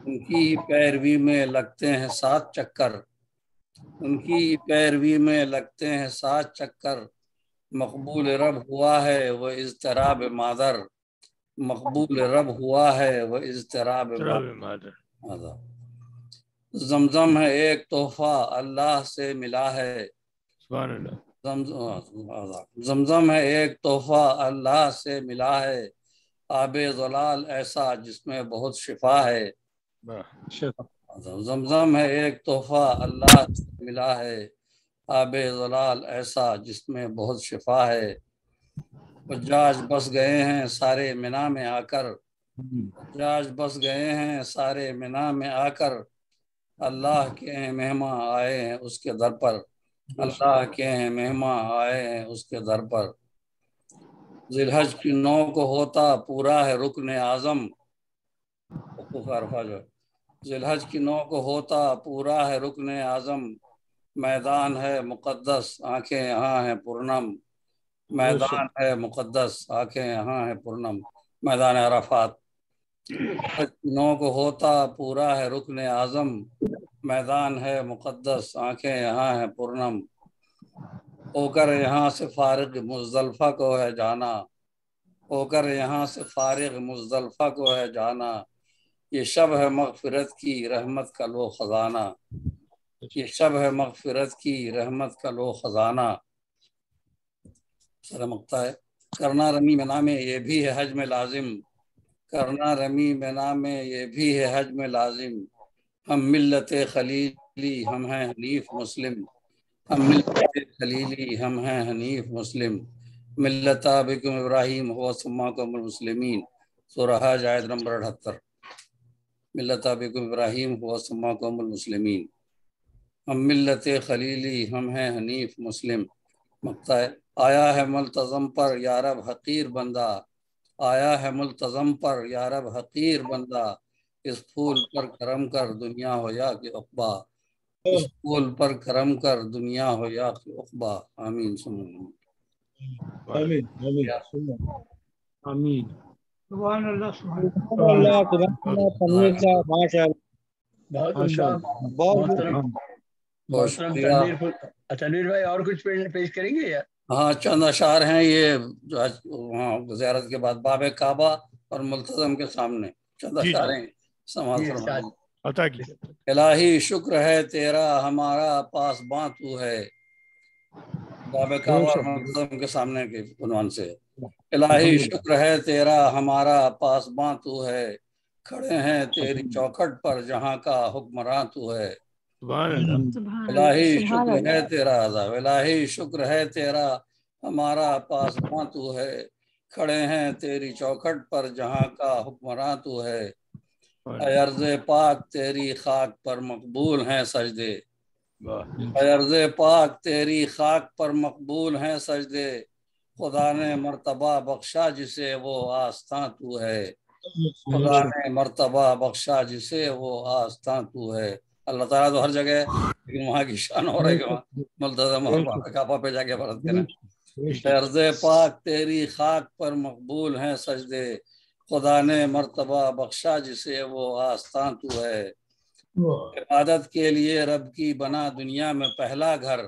ان کی پیروی میں لگتے ہیں 7 چکر، ان کی پیروی میں لگتے ہیں 7 چکر، مقبول رب ہوا ہے وہ اضطراب مادر، مقبول رب ہوا ہے وہ اضطراب مادر. زمزم ہے ایک تحفہ اللہ سے ملا ہے، سبحان اللہ. زمزم ہے ایک تحفہ اللہ سے ملا ہے، آب زلال ایسا جس میں بہت شفا ہے. زمزم ہے ایک تحفہ اللہ سے ملا ہے، آب زلال ایسا جس میں بہت شفا ہے. حجاج بس گئے ہیں سارے منا میں آ کر، حجاج بس گئے ہیں سارے منا میں آ کر، اللہ کے ہیں مہمان آئے ہیں اس کے در پر، اللہ کے ہیں مہمان آئے ہیں اس کے در پر۔ ذی الحج کی 9 کو ہوتا پورا ہے رکن اعظم، حقوق عرفہ جو ذی الحج کی 9 کو ہوتا پورا ہے رکن اعظم، میدان ہے مقدس آنکھیں یہاں ہیں پرنم، میدان ہے مقدس آنکھیں یہاں ہیں پرنم، میدان عرفات۔ 9 کو ہوتا پورا ہے رکن اعظم، میدان ہے مقدس آنکھیں یہاں ہیں پرنم، ہو کر یہاں سے فارغ مزدلفہ کو ہے جانا، ہو کر یہاں سے فارغ مزدلفہ کو ہے جانا، یہ شب ہے مغفرت کی رحمت کا لو خزانہ، یہ شب ہے مغفرت کی رحمت کا لو خزانہ۔ سر مقطع ہے، کرنا رمی میں نام یہ بھی ہے حج میں لازم، کرنا رمی میں نام یہ بھی ہے حج میں لازم، ہم ملت خلیلی ہم ہیں حنیف مسلم، ہم ملت خلیلی ہم ہیں حنیف مسلم، ملت ابکم ابراہیم ہوا سماکم المسلمین، سورہ حج آیت نمبر 78۔ ملت ابکم ابراہیم ہوا سماکم المسلمین، ہم ملت خلیلی ہم ہیں حنیف مسلم۔ مقطع ہے، آیا ہے ملتزم پر یارب حقیر بندہ، آیا ہے ملتزم پر یارب حقیر بندہ، اس پھول پر کرم کر دنیا ہو یا کہ عقبہ، اس پھول پر کرم کر دنیا ہو یا کہ عقبہ۔ آمین آمین آمین۔ سبحان اللہ سبحان اللہ پڑھنے کا ماشاء بہت عمدہ، محترم تنویر بھائی اور کچھ پیش کریں گے یا؟ ہاں چند اشعار ہیں یہ جو وہاں زیارت کے بعد باب کعبہ اور ملتزم کے سامنے چند اشعار ہیں، سماعت فرمائیں۔ عطا کیجیے۔ الہی شکر ہے تیرا ہمارا پاسباں تو ہے، باب کعبہ اور ملتزم کے سامنے کے عنوان سے، الہی شکر ہے تیرا ہمارا پاسباں تو ہے، کھڑے ہیں تیری چوکھٹ پر جہاں کا حکمراں تو ہے، الہی شکر ہے تیرا عذاب، الہی شکر ہے تیرا ہمارا پاسباں تو ہے، کھڑے ہیں تیری چوکھٹ پر جہاں کا حکمراں تو ہے، اے عرض پاک تیری خاک پر مقبول ہیں سجدے، اے عرض پاک تیری خاک پر مقبول ہیں سجدے، خدا نے مرتبہ بخشا جسے وہ آستاں تو ہے، خدا نے مرتبہ بخشا جسے وہ آستاں تو ہے۔ اللہ تعالیٰ تو ہر جگہ ہے، لیکن وہاں کی شان ہو رہا ہے کہ وہاں ملتزم اور کعبہ پہ جا کے عبادت کریں۔ عرض پاک تیری خاک پر مقبول ہیں سجدے، خدا نے مرتبہ بخشا جسے وہ آستاں تو ہے، عبادت کے لیے رب کی بنا دنیا میں پہلا گھر،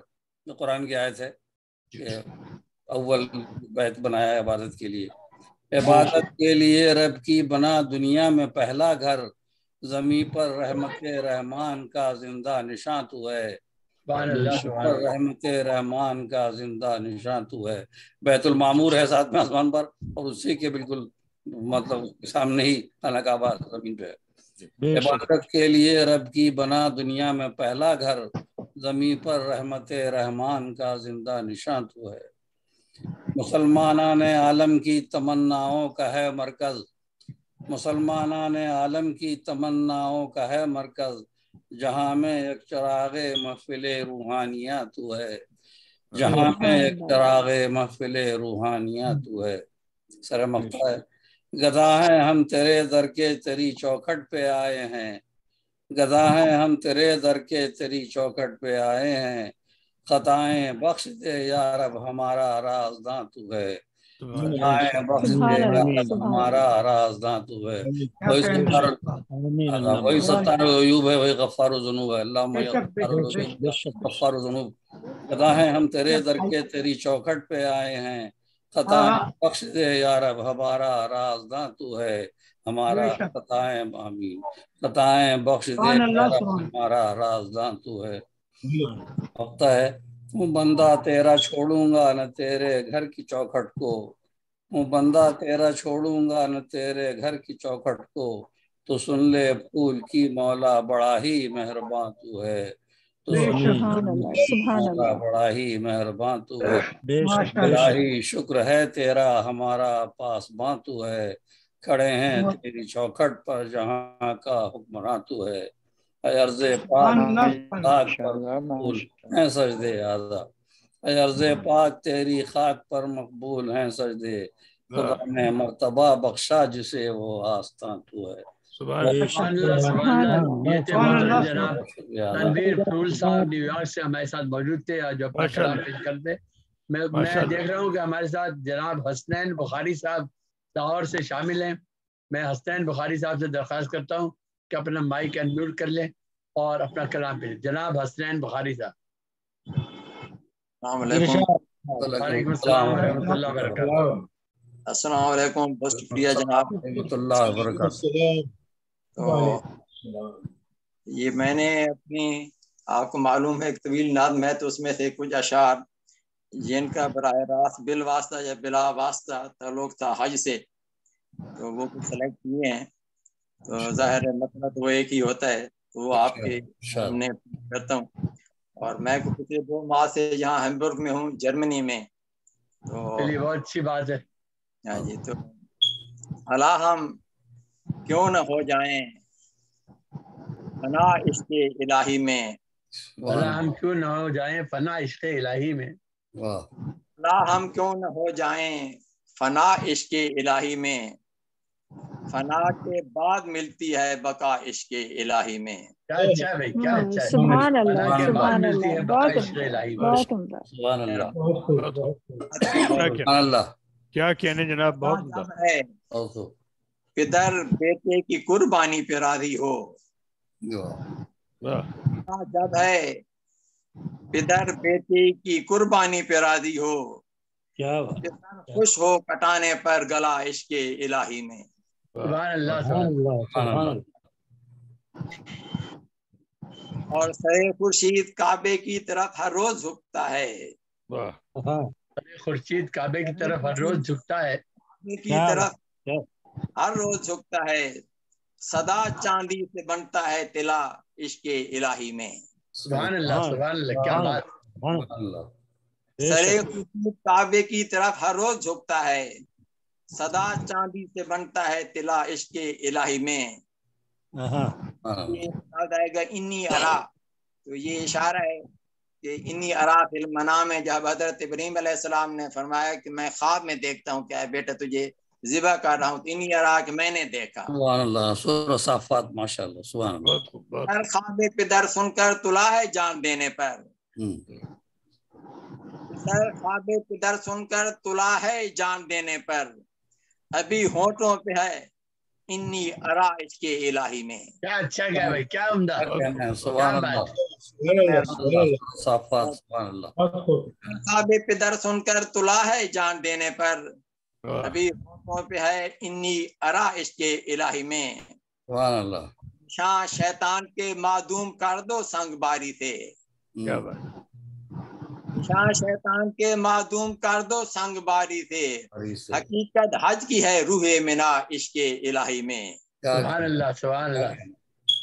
جو قرآن کی آیت ہے کہ اول بیت بنایا ہے عبادت کے لیے، عبادت کے لیے رب کی بنا دنیا میں پہلا گھر، زمین پر رحمت رحمان کا زندہ نشاں تو ہے، پر رحمت رحمان کا زندہ نشاں تو ہے۔ بیت المعمور ہے ساتھ میں آسمان پر، اور اسی کے بالکل مطلب سامنے ہی خانہ کعبہ زمین پہ ہے۔ عبادت کے لیے رب کی بنا دنیا میں پہلا گھر، زمین پر رحمت رحمان کا زندہ نشاں تو ہے، مسلمانان عالم کی تمناؤں کا ہے مرکز، مسلمانان عالم کی تمناؤں کا ہے مرکز، جہاں میں ایک چراغ محفل روحانیہ تو ہے، جہاں میں ایک چراغ محفل روحانیہ تو ہے۔ سر مقطع ہے، گدا ہیں ہم تیرے در کے تیری چوکھٹ پہ آئے ہیں، گدا ہیں ہم تیرے در کے تیری چوکھٹ پہ آئے ہیں، خطائیں بخش دے یا رب ہمارا رازداں تو ہے، خطائیں بخش دے یا رب ہمارا رازداں تو ہے۔ وہی ستار عیوب ہے، وہی غفار الذنوب ہے، اللہم یا غفار الذنوب۔ گدا ہیں ہم تیرے در کے تیری چوکھٹ پہ آئے ہیں، خطائیں بخش دے یا رب ہمارا رازداں تو ہے، ہمارا خطائیں آمین، خطائیں بخش دے یا رب ہمارا رازداں تو ہے۔ وقت ہے، ہوں بندہ تیرا چھوڑوں گا نہ تیرے گھر کی چوکھٹ کو، ہوں بندہ تیرا چھوڑوں گا نہ تیرے گھر کی چوکھٹ کو، تو سن لے پھول کی مولا بڑا ہی مہرباں تو ہے، تو مولا بڑا ہی مہرباں تو ہے۔ الہی شکر ہے تیرا ہمارا پاسباں تو ہے، کھڑے ہیں تیری چوکھٹ پر جہاں کا حکمراں تو ہے، اے عرض پاک خاک پر مقبول ہیں سجدے اعضا، اے عرض پاک تیری خاک پر مقبول ہیں سجدے، خدا نے مرتبہ بخشا جسے وہ آستاں تو ہے۔ سبحان اللہ سبحان اللہ۔ یہ تھے محترم جناب تنویر پھول صاحب نیو یارک سے ہمارے ساتھ موجود تھے اور جو اپنا کلام پیش کرتے۔ میں دیکھ رہا ہوں کہ ہمارے ساتھ جناب حسنین بخاری صاحب لاہور سے شامل ہیں۔ میں حسنین بخاری صاحب سے درخواست کرتا ہوں کہ اپنا مائک انمیوٹ کر لیں اور اپنا کلام پیش۔ جناب حسنین بخاری صاحب۔ السلام علیکم۔ وعلیکم السلام ورحمۃ اللہ وبرکاتہ۔ السلام علیکم، بہت شکریہ جناب۔ ورحمۃ اللہ وبرکاتہ۔ تو یہ میں نے اپنی، آپ کو معلوم ہے ایک طویل نظم ہے، تو اس میں سے کچھ اشعار جن کا براہ راست بالواسطہ یا بلا واسطہ تعلق تھا حج سے، تو وہ کچھ سلیکٹ کیے ہیں۔ تو ظاہر ہے مطلب وہ ایک ہی ہوتا ہے، تو وہ آپ کے سامنے کرتا ہوں۔ اور میں پچھلے 2 ماہ سے یہاں ہیمبرگ میں ہوں، جرمنی میں۔ تو بہت اچھی بات ہے۔ ہاں جی، تو اللہ ہم کیوں نہ ہو جائیں فنا عشق الہی میں، اللہ ہم کیوں نہ ہو جائیں فنا عشق الہی میں، اللہ ہم کیوں نہ ہو جائیں فنا عشق الہی میں، فنا کے بعد ملتی ہے بقا عشق الہی میں۔ کیا اچھا ہے بھائی، کیا اچھا ہے۔ سبحان اللہ سبحان اللہ، بہت عشق الہی میں۔ بہت عمدہ۔ سبحان اللہ سبحان اللہ۔ کیا کہنے جناب، بہت عمدہ ہے۔ پدر بیٹے کی قربانی پہ راضی ہو، جب ہے پدر بیٹے کی قربانی پہ راضی ہو، خوش ہو کٹانے پر گلا عشق الہی میں۔ سبحان اللہ سبحان اللہ۔ اور سر خورشید کعبے کی طرف ہر روز جھکتا ہے، خورشید کعبے کی طرف ہر روز جھکتا ہے، کی طرف ہر روز جھکتا ہے، صدا چاندی سے بنتا ہے تلا عشق الہی میں۔ سبحان اللہ سبحان اللہ، کیا بات۔ سر خورشید کعبے کی طرف ہر روز جھکتا ہے، صدا چاندی سے بنتا ہے تلا عشق الہی میں۔ آئے گا انی ارا، تو یہ اشارہ ہے کہ انی ارا فی المنام میں، جب حضرت ابراہیم علیہ السلام نے فرمایا کہ میں خواب میں دیکھتا ہوں کہ بیٹا تجھے ذبح کر رہا ہوں، تو انی ارا کہ میں نے دیکھا۔ سبحان اللہ۔ سورہ صافات، ماشاءاللہ، سبحان اللہ۔ ہر خواب پدر سن کر تلا ہے جان دینے پر، سر خواب پدر سن کر تلا ہے جان دینے پر، ابھی ہونٹوں پہ ہے انی ارا عشق الہی میں۔ کیا اچھا کیا بھائی، کیا عمدہ۔ سبحان اللہ۔ صافات، سبحان اللہ۔ خواب پدر سن کر تلا ہے جان دینے پر، ابھی ہونٹوں پہ ہے انی ارا عشق الہی میں۔ سبحان اللہ۔ شاہ شیطان کے معدوم کر دو سنگ باری سے، کیا بات۔ شاہ شیطان کے معدوم کر دو سنگ باری سے، حقیقت حج کی ہے روح منا عشق الہی میں۔ سبحان اللہ سبحان اللہ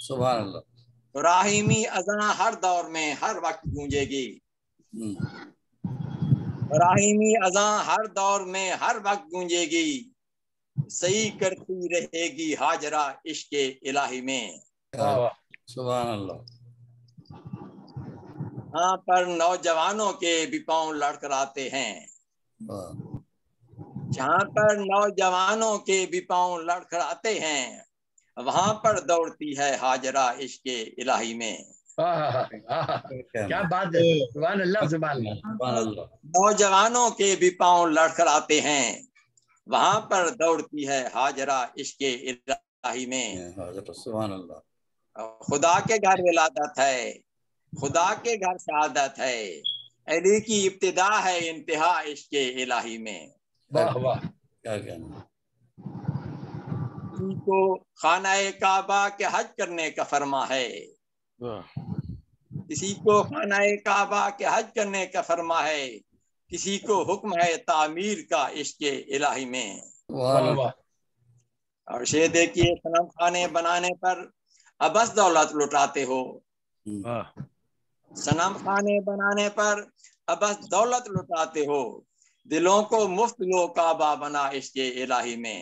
سبحان اللہ۔ راہیمی اذان ہر دور میں ہر وقت گونجے گی، راہیمی اذان ہر دور میں ہر وقت گونجے گی، صحیح کرتی رہے گی ہاجرہ عشق الہی میں۔ سبحان اللہ۔ ہاں پر نوجوانوں کے بھی پاؤں لڑکھڑاتے ہیں، جہاں پر نوجوانوں کے بھی پاؤں لڑکھڑاتے ہیں، وہاں پر دوڑتی ہے ہاجرہ عشق الہی میں۔ کیا بات ہے، سبحان اللہ سبحان اللہ۔ نوجوانوں کے بھی پاؤں لڑکھڑاتے ہیں، وہاں پر دوڑتی ہے ہاجرہ عشق الہی میں۔ سبحان اللہ۔ خدا کے گھر ولادت ہے، خدا کے گھر شہادت ہے، علی کی ابتدا ہے انتہا عشق الہی میں۔ واہ واہ، کیا کہنا۔ کسی کو خانہ کعبہ کے حج کرنے کا فرما ہے، کسی کو خانہ کعبہ کے حج کرنے کا فرما ہے، کسی کو حکم ہے تعمیر کا عشق الہی میں۔ اور شے دیکھیے، صنم خانے بنانے پر ابس دولت لٹاتے ہو، صنم خانے بنانے پر ابس دولت لٹاتے ہو، دلوں کو مفت لو کعبہ بنا عشق الہی میں۔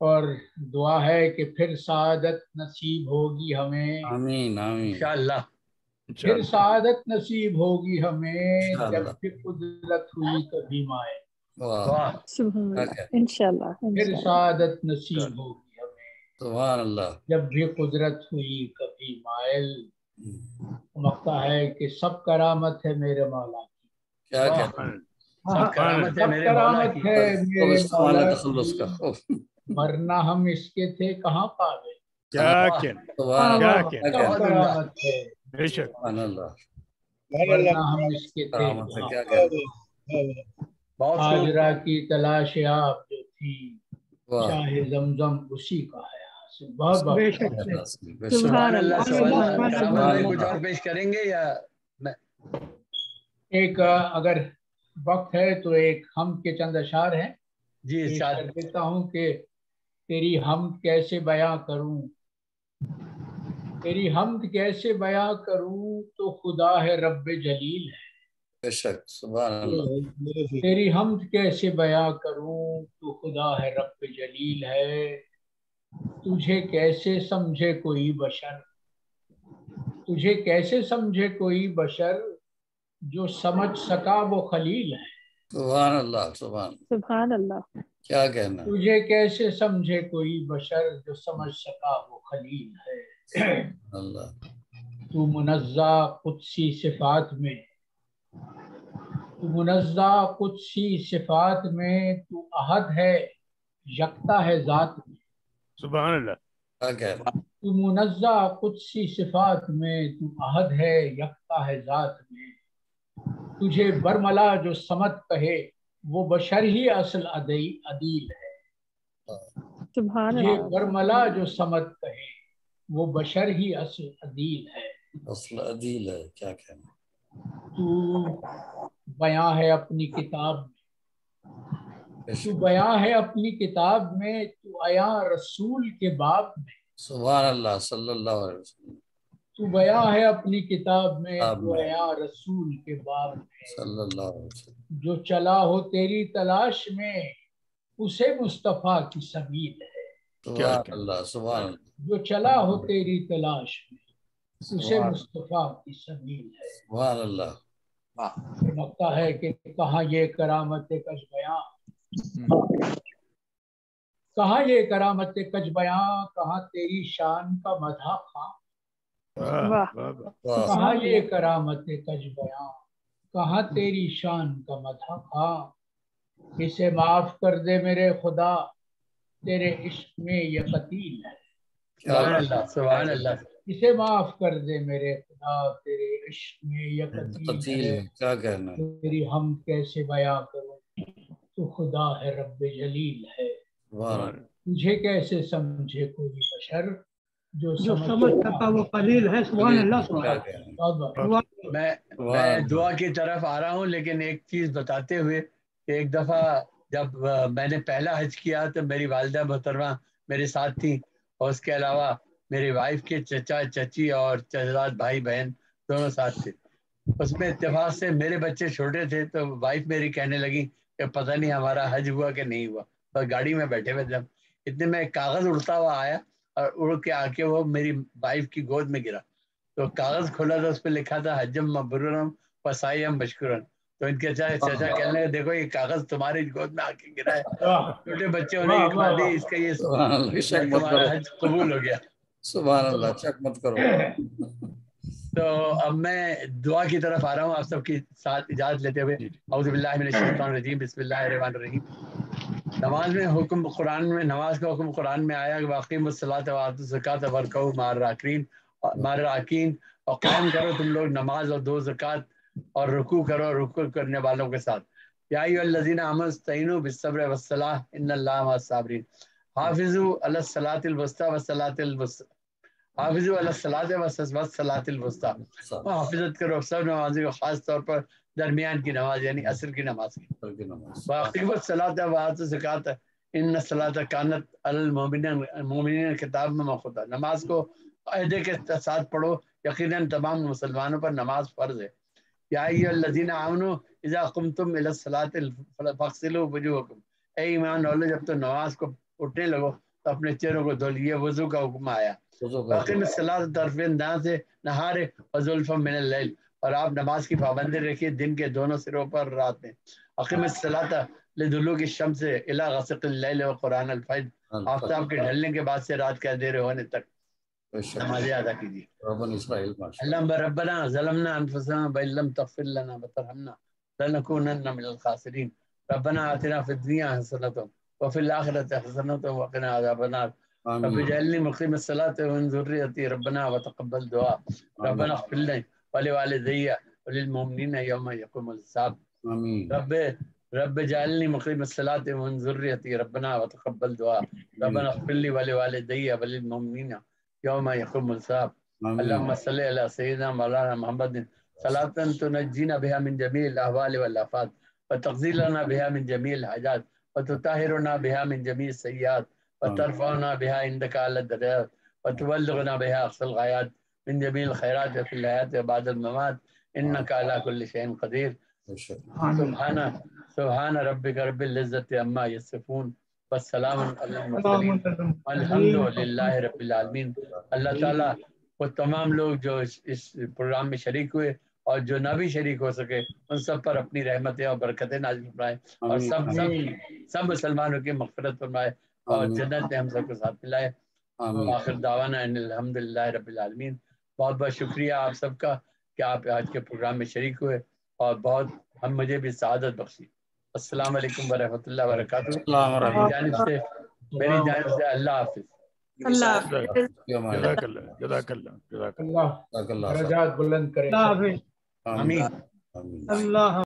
اور دعا ہے کہ پھر سعادت نصیب ہوگی ہمیں. آمین آمین انشاءاللہ. پھر سعادت نصیب ہوگی ہمیں جب پھر قدرت ہوئی کبھی مائے. انشاءاللہ. پھر سعادت نصیب ہوگی ہمیں سبحان اللہ جب بھی قدرت ہوئی کبھی مائل. مقتا ہے کہ سب کرامت ہے میرے مولا کی. کیا کہتے ہیں؟ سب کرامت ہے میرے مولا کی، ورنہ ہم اس کے تھے کہاں قابل. سبحان کرامت ہے اللہ ورنہ ہم اس کے تھے. ہاجرہ کی تلاش آپ جو تھی، شاہ زمزم اسی کا ہے. بہت سبحان اللہ. کچھ اور پیش کریں گے یا ایک اگر وقت ہے تو ایک حمد کے چند اشعار ہیں جی کر دیتا ہوں کہ تیری حمد کیسے بیاں کروں، تیری حمد کیسے بیاں کروں تو خدا ہے رب جلیل ہے. بے شک سبحان اللہ. تیری حمد کیسے بیاں کروں تو خدا ہے رب جلیل ہے. تجھے کیسے سمجھے کوئی بشر، تجھے کیسے سمجھے کوئی بشر، جو سمجھ سکا وہ خلیل ہے. سبحان اللہ سبحان اللہ. کیا کہنا. تجھے کیسے سمجھے کوئی بشر، جو سمجھ سکا وہ خلیل ہے. اللہ تو منزہ قدسی صفات میں، تو منزہ قدسی صفات میں، تو احد ہے یکتا ہے ذات میں. سبحان اللہ. تو منزہ قدسی صفات میں، تو احد ہے یکتا ہے ذات میں. تجھے برملا جو سمت کہے وہ بشر ہی اصل عدیل ہے. تجھے برملا جو سمت کہے وہ بشر ہی اصل عدیل ہے. اصل عدیل ہے. کیا کہنا. تو بیاں ہے اپنی کتاب میں، تو بیاں ہے اپنی کتاب میں، تو عیاں رسول کے باب میں. سبحان اللہ صلی اللہ علیہ وسلم. تو بیاں ہے اپنی کتاب میں، تو عیاں رسول کے باب میں. صلی اللہ علیہ وسلم. جو چلا ہو تیری تلاش میں اسے مصطفیٰ کی سبیل ہے. سبحان اللہ سبحان اللہ. جو چلا ہو تیری تلاش میں اسے مصطفیٰ کی سبیل ہے. سبحان اللہ. لگتا ہے کہ کہاں یہ کرامت کج بیاں، کہاں یہ کرامت کج بیاں، کہاں تیری شان کا مدح خواں. کہاں یہ کرامت کج بیاں، کہاں تیری شان کا مدح خواں. اسے معاف کر دے میرے خدا، تیرے عشق میں یہ قتیل ہے. سبحان اللہ سبحان اللہ. اسے معاف کر دے میرے خدا، تیرے عشق میں یہ قتیل ہے. کیا کہنا. تیری حمد کیسے بیاں کروں تو خدا ہے رب جلیل ہے. تجھے کیسے سمجھے کوئی بشر، جو سمجھ سکا وہ قلیل ہے. سبحان اللہ. میں دعا کی طرف آ رہا ہوں، لیکن ایک چیز بتاتے ہوئے کہ ایک دفعہ جب میں نے پہلا حج کیا تو میری والدہ محترمہ میرے ساتھ تھی، اور اس کے علاوہ میری وائف کے چچا چچی اور چچا بھائی بہن دونوں ساتھ تھے. اس میں اتفاق سے میرے بچے چھوٹے تھے تو وائف میری کہنے لگی کہ پتہ نہیں ہمارا حج ہوا کہ نہیں ہوا. بس گاڑی میں بیٹھے ہوئے جب اتنے میں کاغذ اڑتا ہوا آیا اور اڑ کے آ کے وہ میری وائف کی گود میں گرا. تو کاغذ کھولا تو اس پہ لکھا تھا حجم مبرورم وسائم بشکرن. تو ان کے چچا کہنے لگے دیکھو یہ کاغذ تمہاری گود میں آ کے گرا ہے. چھوٹے بچے ہونے کی بات ہے، اس کا یہ تمہارا حج قبول ہو گیا. سبحان اللہ. چیک مت کرو. تو اب میں دعا کی طرف آ رہا ہوں آپ سب کی ساتھ اجازت لیتے ہوئے. اعوذ باللہ من الشیطان الرجیم، بسم اللہ الرحمن الرحیم. نماز میں حکم قرآن میں، نماز کا حکم قرآن میں آیا کہ واقعیم الصلاۃ وآتوا الزکاۃ وارکعوا مع الراکعین، اور قائم کرو تم لوگ نماز اور دو زکوٰۃ اور رکوع کرو رکوع کرنے والوں کے ساتھ. یا ایھا الذین آمنوا استعینوا بالصبر والصلاۃ ان اللہ مع الصابرین. حافظوا علی الصلاۃ الوسطی والصلاۃ الوسطی، حافظوا علی الصلاۃ والصلاۃ الوسطی. حافظت کرو سب نمازی کو، خاص طور پر درمیان کی نماز یعنی عصر کی نماز کی. واقیموا الصلاۃ وآتوا الزکاۃ ان الصلاۃ کانت علی المؤمنین کتابا موقوتا. نماز کو قاعدے کے ساتھ پڑھو، یقیناً تمام مسلمانوں پر نماز فرض ہے. یا ایھا الذین آمنوا اذا قمتم الی الصلاۃ فاغسلوا وجوہکم. اے ایمان والو جب تم نماز کو اٹھنے لگو تو اپنے چہروں کو دھو لیے، وضو کا حکم آیا. باقی میں صلاۃ طرفین داں سے نہار وزلفا من اللیل، اور آپ نماز کی پابندی رکھیے دن کے دونوں سروں پر رات میں. اقیم الصلاۃ لدلوک الشمس الی غسق اللیل و قرآن الفجر، آفتاب کے ڈھلنے کے بعد سے رات کے اندھیرے ہونے تک نمازیں ادا کیجیے. اللہم ربنا ظلمنا انفسنا وان لم تغفر لنا وترحمنا لنکونن من الخاسرین. ربنا آتنا فی الدنیا حسنۃ وفی الآخرۃ حسنۃ وقنا عذاب النار. رب اجعلنی مقیم الصلاۃ ومن ذریتی ربنا وتقبل دعاء. ربنا اغفر لي ولوالدي وللمؤمنین یوم یقوم الحساب. رب اجعلنی مقیم الصلاۃ ومن ذریتی ربنا وتقبل دعاء. ربنا اغفر لي ولوالدي وللمؤمنین یوم یقوم الحساب. اللهم صل على سيدنا مولانا محمد صلاة تنجينا بها من جميع الأهوال والآفات وتقضي لنا بها من جميع الحاجات وتطهرنا بها من جميع السيئات وترفعنا بها عندك على الدرجات وتبلغنا بها أقصى الغايات من جميع الخيرات في الحياة وبعد الممات إنك على كل شيء قدير. سبحان ربك رب العزة عما يصفون والسلام على المرسلين والحمد لله رب العالمين. اللہ تعالیٰ وہ تمام لوگ جو اس پروگرام میں شریک ہوئے اور جو نہ بھی شریک ہو سکے ان سب پر اپنی رحمتیں اور برکتیں نازل فرمائے اور سب مسلمانوں کی مغفرت فرمائے اور جنت میں ہم سب کو ساتھ ملائے. آخر دعوانا ان الحمدللہ رب العالمین. بہت بہت شکریہ آپ سب کا کہ آپ آج کے پروگرام میں شریک ہوئے اور بہت مجھے بھی سعادت بخشی. السلام علیکم ورحمۃ اللہ وبرکاتہ. میری جانب سے اللہ حافظ. جزاک اللہ درجات بلند کرے. آمین. اللہ